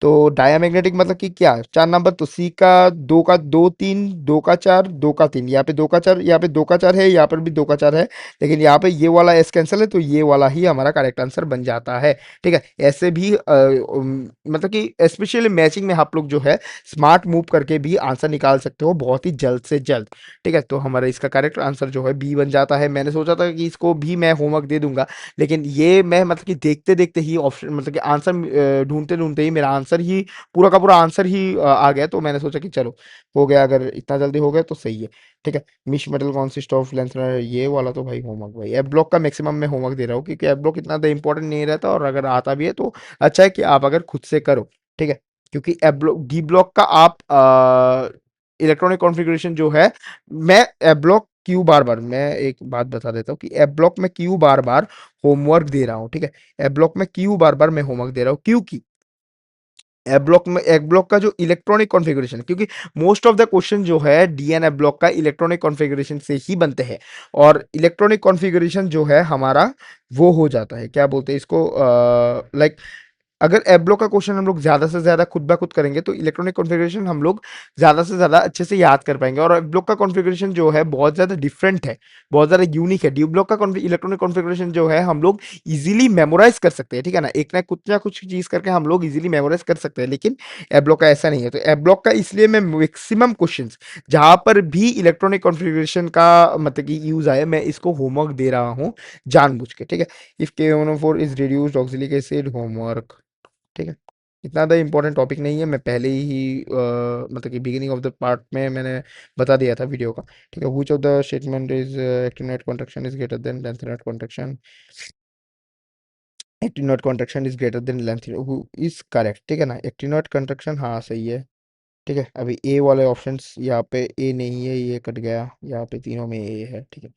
तो डायामैग्नेटिक मतलब कि क्या, 4 नंबर, तो सी का 2 का 2 3, 2 का 4, 2 का 3, यहाँ पे 2 का 4, यहाँ पे 2 का 4 है, यहाँ पर भी 2 का 4 है, लेकिन यहाँ पे ये वाला एस कैंसिल है, तो ये वाला ही हमारा करेक्ट आंसर बन जाता है। ठीक है, ऐसे भी मतलब कि स्पेशली मैचिंग में आप लोग जो है स्मार्ट मूव करके भी आंसर निकाल सकते हो बहुत ही जल्द से जल्द। ठीक है, तो हमारा इसका करेक्ट आंसर जो है बी बन जाता है। मैंने सोचा था कि इसको भी मैं होमवर्क दे दूंगा, लेकिन ये मैं मतलब कि देखते देखते ही ऑप्शन, मतलब कि आंसर ढूंढते ढूंढते ही मेरा आंसर ही पूरा का पूरा आंसर ही आ गया, तो मैंने सोचा कि चलो हो गया, अगर इतना जल्दी हो गया तो सही है। ठीक है। मिश मेटल कॉन्सिस्ट ऑफ लेंथ, ये वाला तो भाई होमवर्क, भाई एफ ब्लॉक का मैक्सिमम मैं होमवर्क दे रहा हूँ, क्योंकि एफ ब्लॉक इतना तो इंपॉर्टेंट नहीं रहता, और अगर आता भी है तो अच्छा है कि आप अगर खुद से करो। ठीक है, क्योंकि एफ ब्लॉक डी ब्लॉक का आप इलेक्ट्रॉनिक कॉन्फ़िगरेशन जो है, मैं एफ ब्लॉक क्यू बार बार, मैं एक बात बता देता हूँ कि एफ ब्लॉक में क्यू बार बार होमवर्क दे रहा हूँ। ठीक है, एफ ब्लॉक में क्यू बार बार मैं होमवर्क दे रहा हूँ, क्योंकि एफ ब्लॉक का जो इलेक्ट्रॉनिक कॉन्फ़िगरेशन, क्योंकि मोस्ट ऑफ द क्वेश्चन जो है डीएन एफ ब्लॉक का इलेक्ट्रॉनिक कॉन्फ़िगरेशन से ही बनते हैं, और इलेक्ट्रॉनिक कॉन्फ़िगरेशन जो है हमारा वो हो जाता है, क्या बोलते हैं इसको, लाइक अगर एप ब्लॉक का क्वेश्चन हम लोग ज्यादा से ज्यादा खुद ब खुद करेंगे, तो इलेक्ट्रॉनिक कॉन्फ़िगरेशन हम लोग ज्यादा से ज्यादा अच्छे से याद कर पाएंगे, और एप ब्लॉक का कॉन्फ़िगरेशन जो है बहुत ज्यादा डिफरेंट है, बहुत ज्यादा यूनिक है। डी ब्लॉक का इलेक्ट्रॉनिक कॉन्फ़िगरेशन जो है हम लोग इजीली मेमोराइज कर सकते हैं, ठीक है ना कुछ ना कुछ चीज करके हम लोग इजीली मेमोराइज कर सकते हैं, लेकिन एप ब्लॉक का ऐसा नहीं है। तो एप ब्लॉक का इसलिए मैं मैक्सिमम क्वेश्चन जहां पर भी इलेक्ट्रॉनिक कॉन्फ़िगरेशन का मतलब कि यूज आए, मैं इसको होमवर्क दे रहा हूँ जानबूझ के। ठीक है, इफ के 104 इज रिड्यूस्ड ऑक्सिलिक एसिड होमवर्क। ठीक है। इतना ज़्यादा इंपॉर्टेंट टॉपिक नहीं है, मैं पहले ही मतलब कि बिगिनिंग ऑफ द पार्ट में मैंने बता दिया था वीडियो का। ठीक है, which of the statement is active net contraction is greater than length net contraction, active net contraction is greater than length is correct. ठीक है ना, एक्टिव नेट कॉन्ट्रैक्शन हाँ सही है। ठीक है, अभी ए वाले ऑप्शंस यहाँ पे ए नहीं है, ये कट गया, यहाँ पे तीनों में ए है। ठीक है,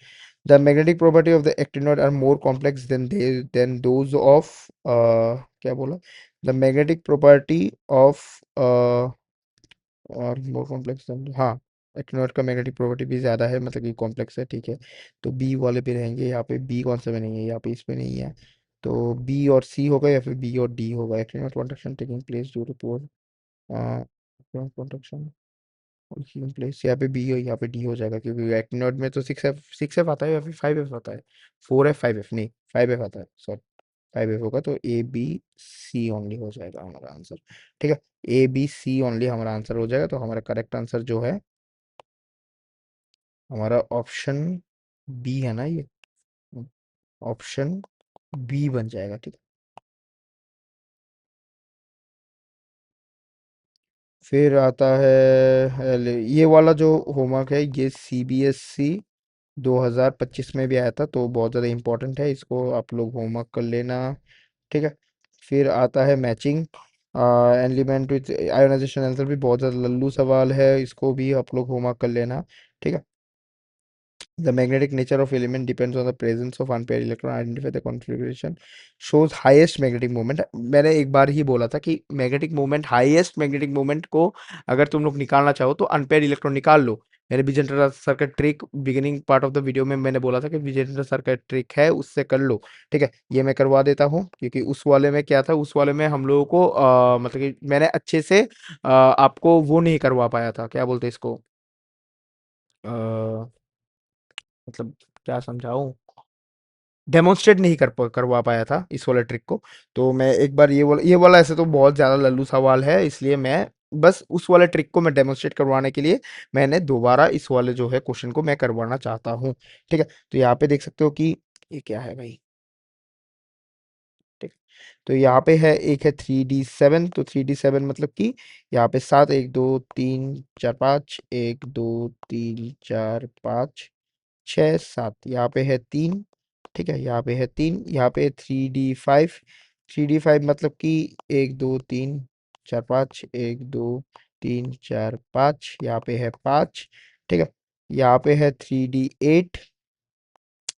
the magnetic property of the actinoid are more complex than those of, क्या बोला, द मैग्नेटिक प्रॉपर्टी ऑफ और मोर कॉम्प्लेक्स देन, हाँ, एक्टिनोड का मैग्नेटिक प्रॉपर्टी भी ज़्यादा है, मतलब कि कॉम्प्लेक्स है। ठीक है, तो बी वाले पे रहेंगे, यहाँ पे बी कौन सा में नहीं है, यहाँ पे इस पे नहीं है, तो बी और सी होगा या फिर बी और डी होगा। Actinoid contraction taking place due to poor contraction place, यहाँ पे बी हो, यहाँ पे डी हो जाएगा, क्योंकि एक्टिनोड में तो सिक्स एफ आता है या फिर फाइव एफ आता है, फोर एफ फाइव एफ नहीं, फाइव एफ आता है, सॉरी, फाइव एफ होगा, तो ए बी सी ओनली हो जाएगा हमारा आंसर। ठीक है, ए बी सी ओनली हमारा आंसर हो जाएगा, तो हमारा करेक्ट आंसर जो है हमारा ऑप्शन बी है ना, ये ऑप्शन बी बन जाएगा। ठीक है, फिर आता है ये वाला जो होमवर्क है, ये सीबीएसई 2025 में भी आया था, तो बहुत ज़्यादा इंपॉर्टेंट है, इसको आप लोग होमवर्क कर लेना। ठीक है, फिर आता है matching element with ionisation answer, भी बहुत ज़्यादा लल्लू सवाल है, इसको भी आप लोग होमवर्क कर लेना। ठीक है, the magnetic nature of element depends on the presence of unpaired electron. Identify the configuration shows highest magnetic moment. मैंने एक बार ही बोला था कि magnetic moment, highest magnetic moment को अगर तुम लोग निकालना चाहो तो अनपेयर इलेक्ट्रॉन निकाल लो। मैंने विजेंद्र सर का trick beginning part of the video में मैंने बोला था कि विजेंद्र सर का ट्रिक है, उससे कर लो। ठीक है, ये मैं करवा देता हूँ, क्योंकि उस वाले में क्या था, उस वाले में हम लोगों को मतलब कि मैंने अच्छे से आपको वो नहीं करवा पाया था, क्या बोलते हैं इसको, अ, मतलब क्या समझाऊं, डेमोन्स्ट्रेट नहीं करवा पाया था इस वाले ट्रिक को। तो मैं एक बार ये वाला ऐसे तो बहुत ज़्यादा लल्लू सवाल है, इसलिए मैं बस उस वाले ट्रिक को मैं डेमोन्स्ट्रेट करवाने के लिए मैंने दोबारा इस वाले जो है क्वेश्चन को मैं करवाना चाहता हूँ। ठीक है, तो यहाँ पे देख सकते हो कि ये क्या है भाई। ठीक, तो यहाँ पे है, एक है 3D7, तो 3D7 मतलब कि यहाँ पे सात, एक दो तीन चार पाँच, एक दो तीन चार पाँच छः सात, यहाँ पे है तीन। ठीक है, यहाँ पे है तीन, यहाँ पे 3D5, 3D5 मतलब कि एक दो तीन चार पाँच, एक दो तीन चार पाँच, यहाँ पे है पाँच। ठीक है, यहाँ पे है 3D8।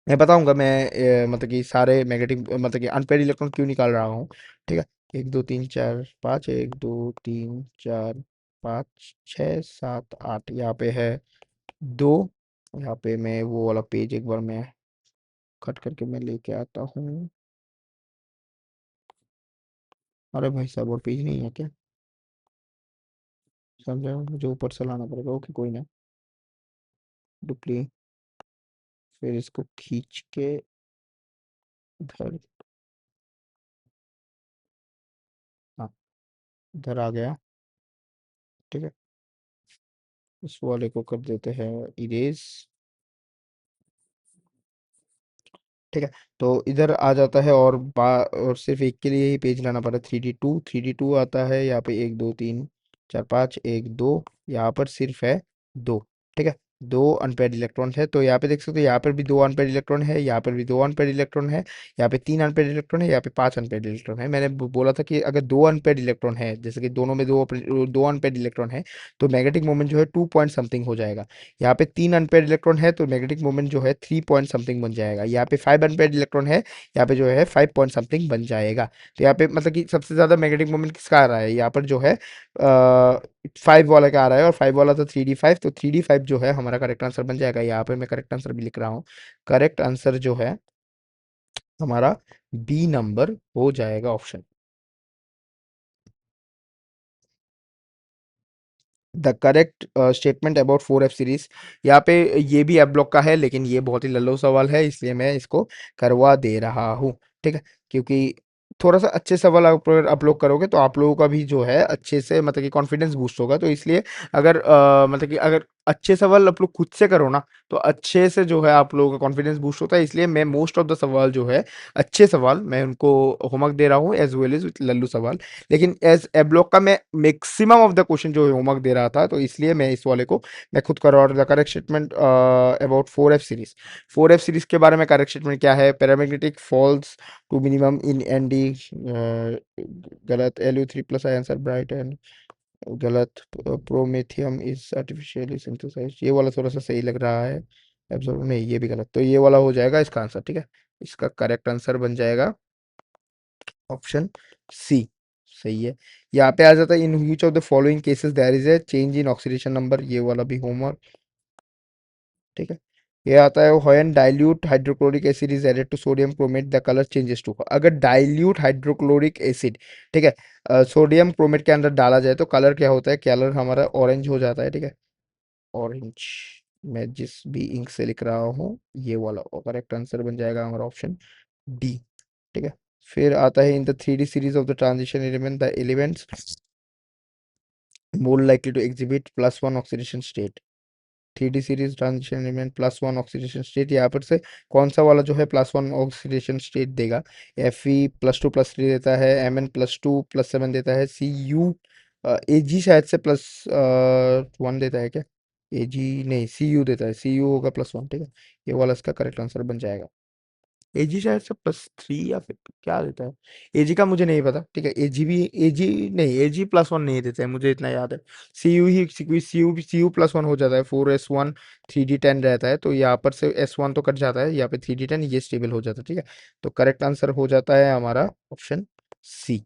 मैं बताऊंगा मैं मतलब कि सारे नेगेटिव मतलब कि अनपेड इलेक्ट्रॉन क्यों निकाल रहा हूँ। ठीक है, एक दो तीन चार पाँच, एक दो तीन चार पाँच छः सात आठ, यहाँ पे है दो। यहाँ पे मैं वो वाला पेज एक बार मैं कट करके मैं लेके आता हूँ। अरे भाई साहब, और पेज नहीं है क्या? समझा, मुझे ऊपर से लाना पड़ेगा, ओके कोई ना। डुप्ली, फिर इसको खींच के इधर, हाँ, इधर आ गया। ठीक है, इस वाले को कर देते हैं इरेज। ठीक है, तो इधर आ जाता है, और सिर्फ एक के लिए ही पेज लाना पड़ा, 3D2, 3D2 आता है यहाँ पे, एक दो तीन चार पाँच, एक दो, यहाँ पर सिर्फ है दो। ठीक है, दो अनपेड इलेक्ट्रॉन है, तो यहाँ पे देख सकते हो, यहाँ पर भी दो अनपेड इलेक्ट्रॉन है, यहाँ पर भी दो अनपेड इलेक्ट्रॉन है, यहाँ पे तीन अनपेड इलेक्ट्रॉन है, यहाँ पे पांच अनपेड इलेक्ट्रॉन है। मैंने बोला था कि अगर दो अनपेड इलेक्ट्रॉन है, जैसे कि दोनों में दो अनपेड इलेक्ट्रॉन है, तो मैग्नेटिक मोमेंट जो है 2 पॉइंट समथिंग हो जाएगा। यहाँ पे तीन अनपेड इलेक्ट्रॉन है, तो मैग्नेटिक मोमेंट जो है 3 पॉइंट समथिंग बन जाएगा। यहाँ पे फाइव अनपेड इलेक्ट्रॉन है, यहाँ पे जो है 5 पॉइंट समथिंग बन जाएगा। तो यहाँ पे मतलब कि सबसे ज्यादा मैग्नेटिक मोमेंट किसका आ रहा है, यहाँ पर जो है फाइव वाला का आ रहा है, और फाइव वाला था 3D5, तो 3D5 जो है हमारा करेक्ट आंसर बन जाएगा। यहाँ पे मैं करेक्ट आंसर भी लिख रहा हूँ, करेक्ट आंसर जो है हमारा बी नंबर हो जाएगा option. The correct statement about 4F series, यहाँ पे ये भी एफ ब्लॉक का है, लेकिन ये बहुत ही लल्लो सवाल है, इसलिए मैं इसको करवा दे रहा हूँ। ठीक है, क्योंकि थोड़ा सा अच्छे सवाल आप अगर आप लोग करोगे तो आप लोगों का भी जो है अच्छे से मतलब कि कॉन्फिडेंस बूस्ट होगा, तो इसलिए अगर मतलब कि अगर अच्छे सवाल आप लोग खुद से करो ना, तो अच्छे से जो है आप लोगों का कॉन्फिडेंस बूस्ट होता है, इसलिए मैं मोस्ट ऑफ द सवाल जो है, अच्छे सवाल मैं उनको होमवर्क दे रहा हूँ एज वेल एज लल्लू सवाल। लेकिन एज ए ब्लॉक का मैं मैक्सिमम ऑफ द क्वेश्चन जो है होमवर्क दे रहा था, तो इसलिए मैं इस वाले को मैं खुद कर रहा हूँ। Correct statement about 4F series. 4F series के बारे में करेक्ट स्टेटमेंट क्या है? Paramagnetic falls to minimum in Nd. गलत। Lu3+ आंसर ब्राइट एंड गलत। प्रोमेथियम इज आर्टिफिशियली सिंथेसाइज्ड, ये वाला थोड़ा सा सही लग रहा है। एब्सॉर्ब नहीं, ये भी गलत, तो ये वाला हो जाएगा इसका आंसर, ठीक है। इसका करेक्ट आंसर बन जाएगा ऑप्शन सी। सही है। यहाँ पे आ जाता है in which of the following cases there is a change in oxidation number, ये वाला भी होमवर्क, ठीक है। ये आता है when dilute hydrochloric acid is added to sodium chromate the colour changes to. अगर डाइल्यूट हाइड्रोक्लोरिक एसिड, ठीक है, सोडियम क्रोमेट के अंदर डाला जाए तो कलर क्या होता है? कलर हमारा ऑरेंज हो जाता है, ठीक है। ऑरेंज। मैं जिस भी इंक से लिख रहा हूँ ये वाला करेक्ट आंसर बन जाएगा हमारा ऑप्शन डी, ठीक है। फिर आता है in the 3D series of the transition element the elements more likely to exhibit +1 oxidation state. 3D series transition element +1 oxidation state, यहाँ पर से कौन सा वाला जो है +1 ऑक्सीडेशन स्टेट देगा? Fe+2+3 देता है, Mn+2+7 देता है, Cu Ag शायद से +1 देता है क्या? Ag नहीं, Cu देता है, Cu होगा +1, ठीक है। ये वाला इसका करेक्ट आंसर बन जाएगा। एजी शायद से +3 या फिर क्या देता है? एजी का मुझे नहीं पता, ठीक है। एजी भी, एजी नहीं, एजी +1 नहीं देते हैं, मुझे इतना याद है। सीयू ही, सीयू+1 हो जाता है। 4S1 3D10 रहता है, तो यहाँ पर से S1 तो कट जाता है, यहाँ पे 3D10 ये स्टेबल हो जाता है, ठीक है। तो करेक्ट आंसर हो जाता है हमारा ऑप्शन सी,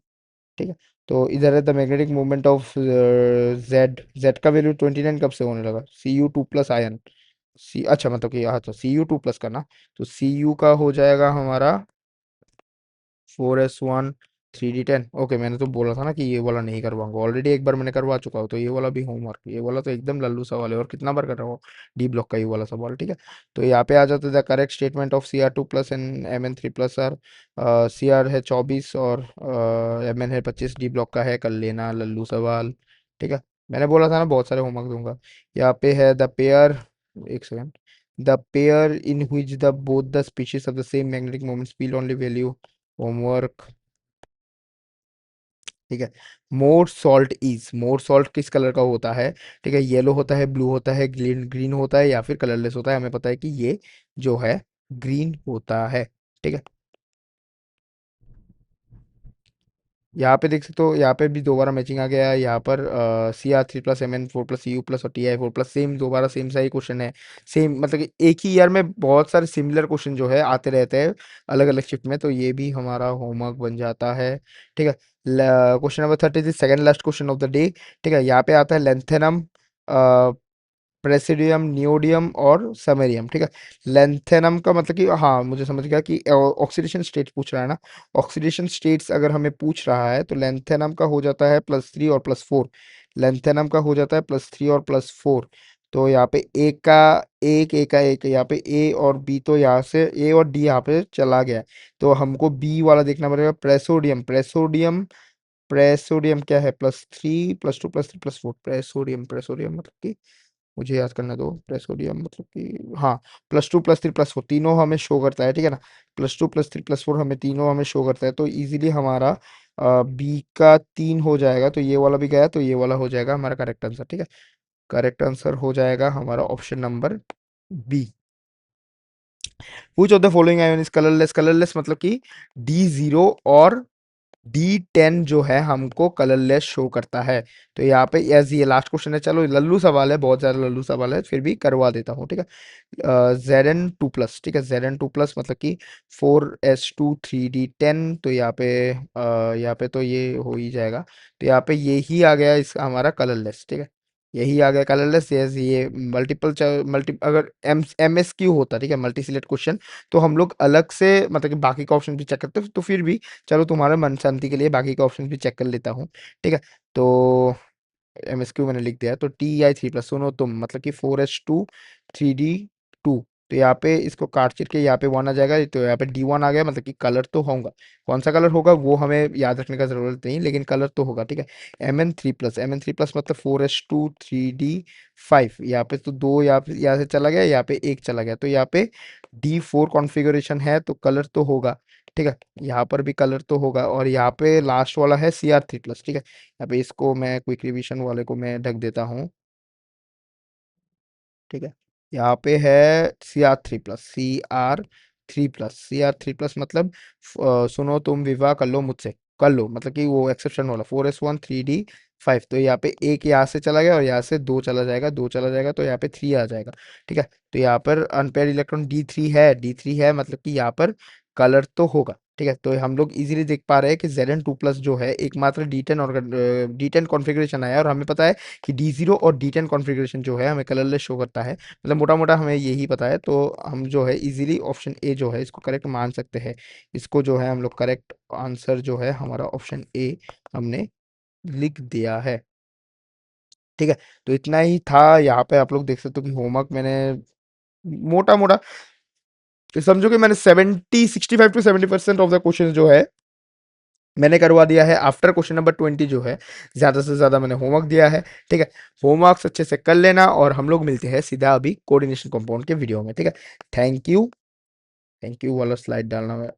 ठीक है। तो इधर है the magnetic movement of Z. Z का वैल्यू 29 कब से होने लगा? Cu2+ ion. सी, अच्छा मतलब कि हाँ, तो Cu2+ का ना, तो Cu का हो जाएगा हमारा 4S1 3D10। ओके, मैंने तो बोला था ना कि ये वाला नहीं करवाऊंगा, ऑलरेडी एक बार मैंने करवा चुका हूँ, तो ये वाला भी होमवर्क, ये वाला तो एकदम लल्लू सवाल है, और कितना बार कर रहा हूँ डी ब्लॉक का ये वाला सवाल, ठीक है। तो यहाँ पे आ जाता है the correct statement of Cr2+ and Mn3+। C R है 24 और Mn है 25, डी ब्लॉक का है, कर लेना लल्लू सवाल, ठीक है। मैंने बोला था ना बहुत सारे होमवर्क दूंगा। यहाँ पे है द पेयर, एक second, the pair in which the both the species of the same magnetic moment field only value। Homework, ठीक है। मोर सॉल्ट इज, मोर सॉल्ट किस कलर का होता है? ठीक है, येलो होता है, ब्लू होता है, ग्रीन ग्रीन होता है, या फिर कलरलेस होता है? हमें पता है कि ये जो है ग्रीन होता है, ठीक है। यहाँ पे देख सकते हो, यहाँ पे भी दोबारा मैचिंग आ गया है। यहाँ पर Cr3+Mn4+Cu+ और Ti4+, सेम दोबारा सेम सा ही क्वेश्चन है। सेम मतलब कि एक ही ईयर में बहुत सारे सिमिलर क्वेश्चन जो है आते रहते हैं अलग अलग शिफ्ट में, तो ये भी हमारा होमवर्क बन जाता है, ठीक है। Question number 30, second last question of the day, ठीक है। यहाँ पे आता है लेंथेनम, प्रेसिडियम, नियोडियम और समैरियम, ठीक है। लेंथेनम का मतलब कि हाँ, मुझे समझ गया कि ऑक्सीडेशन स्टेट पूछ रहा है ना। ऑक्सीडेशन स्टेट्स अगर हमें पूछ रहा है तो लेंथेनम का हो जाता है +3 और +4। लेंथेनम का हो जाता है +3 और +4। तो यहाँ पे एक यहाँ पे ए और बी, तो यहाँ से ए और डी यहाँ पे चला गया है, तो हमको बी वाला देखना पड़ेगा। प्रेसोडियम, प्रेसोडियम, प्रेसोडियम क्या है? +3 +2 +3 +4। प्रेसोडियम, प्रेसोडियम मतलब कि मुझे याद करना दो। प्रेसोडियम मतलब कि हाँ, +2 +3 +4 तीनों हमें शो करता है, ठीक है ना। +2 +3 +4 हमें तीनों हमें शो करता है, तो इजीली हमारा बी का 3 हो जाएगा, तो ये वाला भी गया, तो ये वाला हो जाएगा हमारा करेक्ट आंसर, ठीक है। करेक्ट आंसर हो जाएगा हमारा option number B. Which of the following ion is colourless? Colourless मतलब कि D0 और D10 जो है हमको कलरलेस शो करता है। तो यहाँ पे यस, ये लास्ट क्वेश्चन है, चलो लल्लू सवाल है, बहुत ज्यादा लल्लू सवाल है, फिर भी करवा देता हूँ, ठीक है। Zn2+, ठीक है। Zn2+ मतलब कि 4S2 3D10, तो यहाँ पे तो ये हो ही जाएगा, तो यहाँ पे ये ही आ गया इसका हमारा कलरलेस, ठीक है। यही आ गया कलरलेस, यस। ये मल्टीपल मल्टी अगर MSQ होता, ठीक है, मल्टी सिलेक्ट क्वेश्चन, तो हम लोग अलग से मतलब कि बाकी का ऑप्शन भी चेक करते, तो फिर भी चलो तुम्हारे मन शांति के लिए बाकी का ऑप्शन भी चेक कर लेता हूँ, ठीक है। तो MSQ मैंने लिख दिया, तो Ti3+, सुनो तुम मतलब कि 4S2 3D2, तो यहाँ पे इसको काट चिर के यहाँ पे 1 आ जाएगा, तो यहाँ पे D1 आ गया, मतलब कि कलर तो होगा। कौन सा कलर होगा वो हमें याद रखने का जरूरत नहीं, लेकिन कलर तो होगा, ठीक है। Mn3 प्लस मतलब 4s2 3d5, यहाँ पे तो दो, यहाँ से चला गया, यहाँ पे एक चला गया, तो यहाँ पे D4 कॉन्फ़िगरेशन है, तो कलर तो होगा, ठीक है। यहाँ पर भी कलर तो होगा, और यहाँ पे लास्ट वाला है Cr3 प्लस, ठीक है। यहाँ पे इसको मैं क्विक रिवीजन वाले को मैं ढक देता हूँ, ठीक है। यहाँ पे है Cr3 प्लस मतलब सुनो तुम विवाह कर लो मुझसे, कर लो, मतलब कि वो एक्सेप्शन वाला 4s1 3d5, तो यहाँ पे एक यहाँ से चला गया और यहाँ से दो चला जाएगा, दो चला जाएगा, तो यहाँ पे 3 आ जाएगा, ठीक है। तो यहाँ पर अनपेयर इलेक्ट्रॉन D3 है, मतलब कि यहाँ पर कलर तो होगा, ठीक है। तो हम लोग इजीली देख पा रहे हैं कि Zn2 प्लस जो है एकमात्र D10 और D10 कॉन्फ़िगरेशन आया है, और हमें पता है कि D0 और D10 कॉन्फ़िगरेशन जो है हमें कलरलेस शो करता है, मतलब मोटा मोटा हमें यही पता है, तो हम जो है इजीली ऑप्शन ए जो है इसको करेक्ट मान सकते हैं। इसको जो है हम लोग करेक्ट आंसर जो है हमारा ऑप्शन ए हमने लिख दिया है, ठीक है। तो इतना ही था। यहाँ पे आप लोग देख सकते हो कि होमवर्क मैंने मोटा मोटा समझो कि मैंने 65 to 70% ऑफ द क्वेश्चन जो है मैंने करवा दिया है। आफ्टर क्वेश्चन नंबर 20 जो है ज्यादा से ज्यादा मैंने होमवर्क दिया है, ठीक है। होमवर्क अच्छे से कर लेना, और हम लोग मिलते हैं सीधा अभी कोऑर्डिनेशन कंपाउंड के वीडियो में, ठीक है। Thank you. थैंक यू वाला स्लाइड डालना है।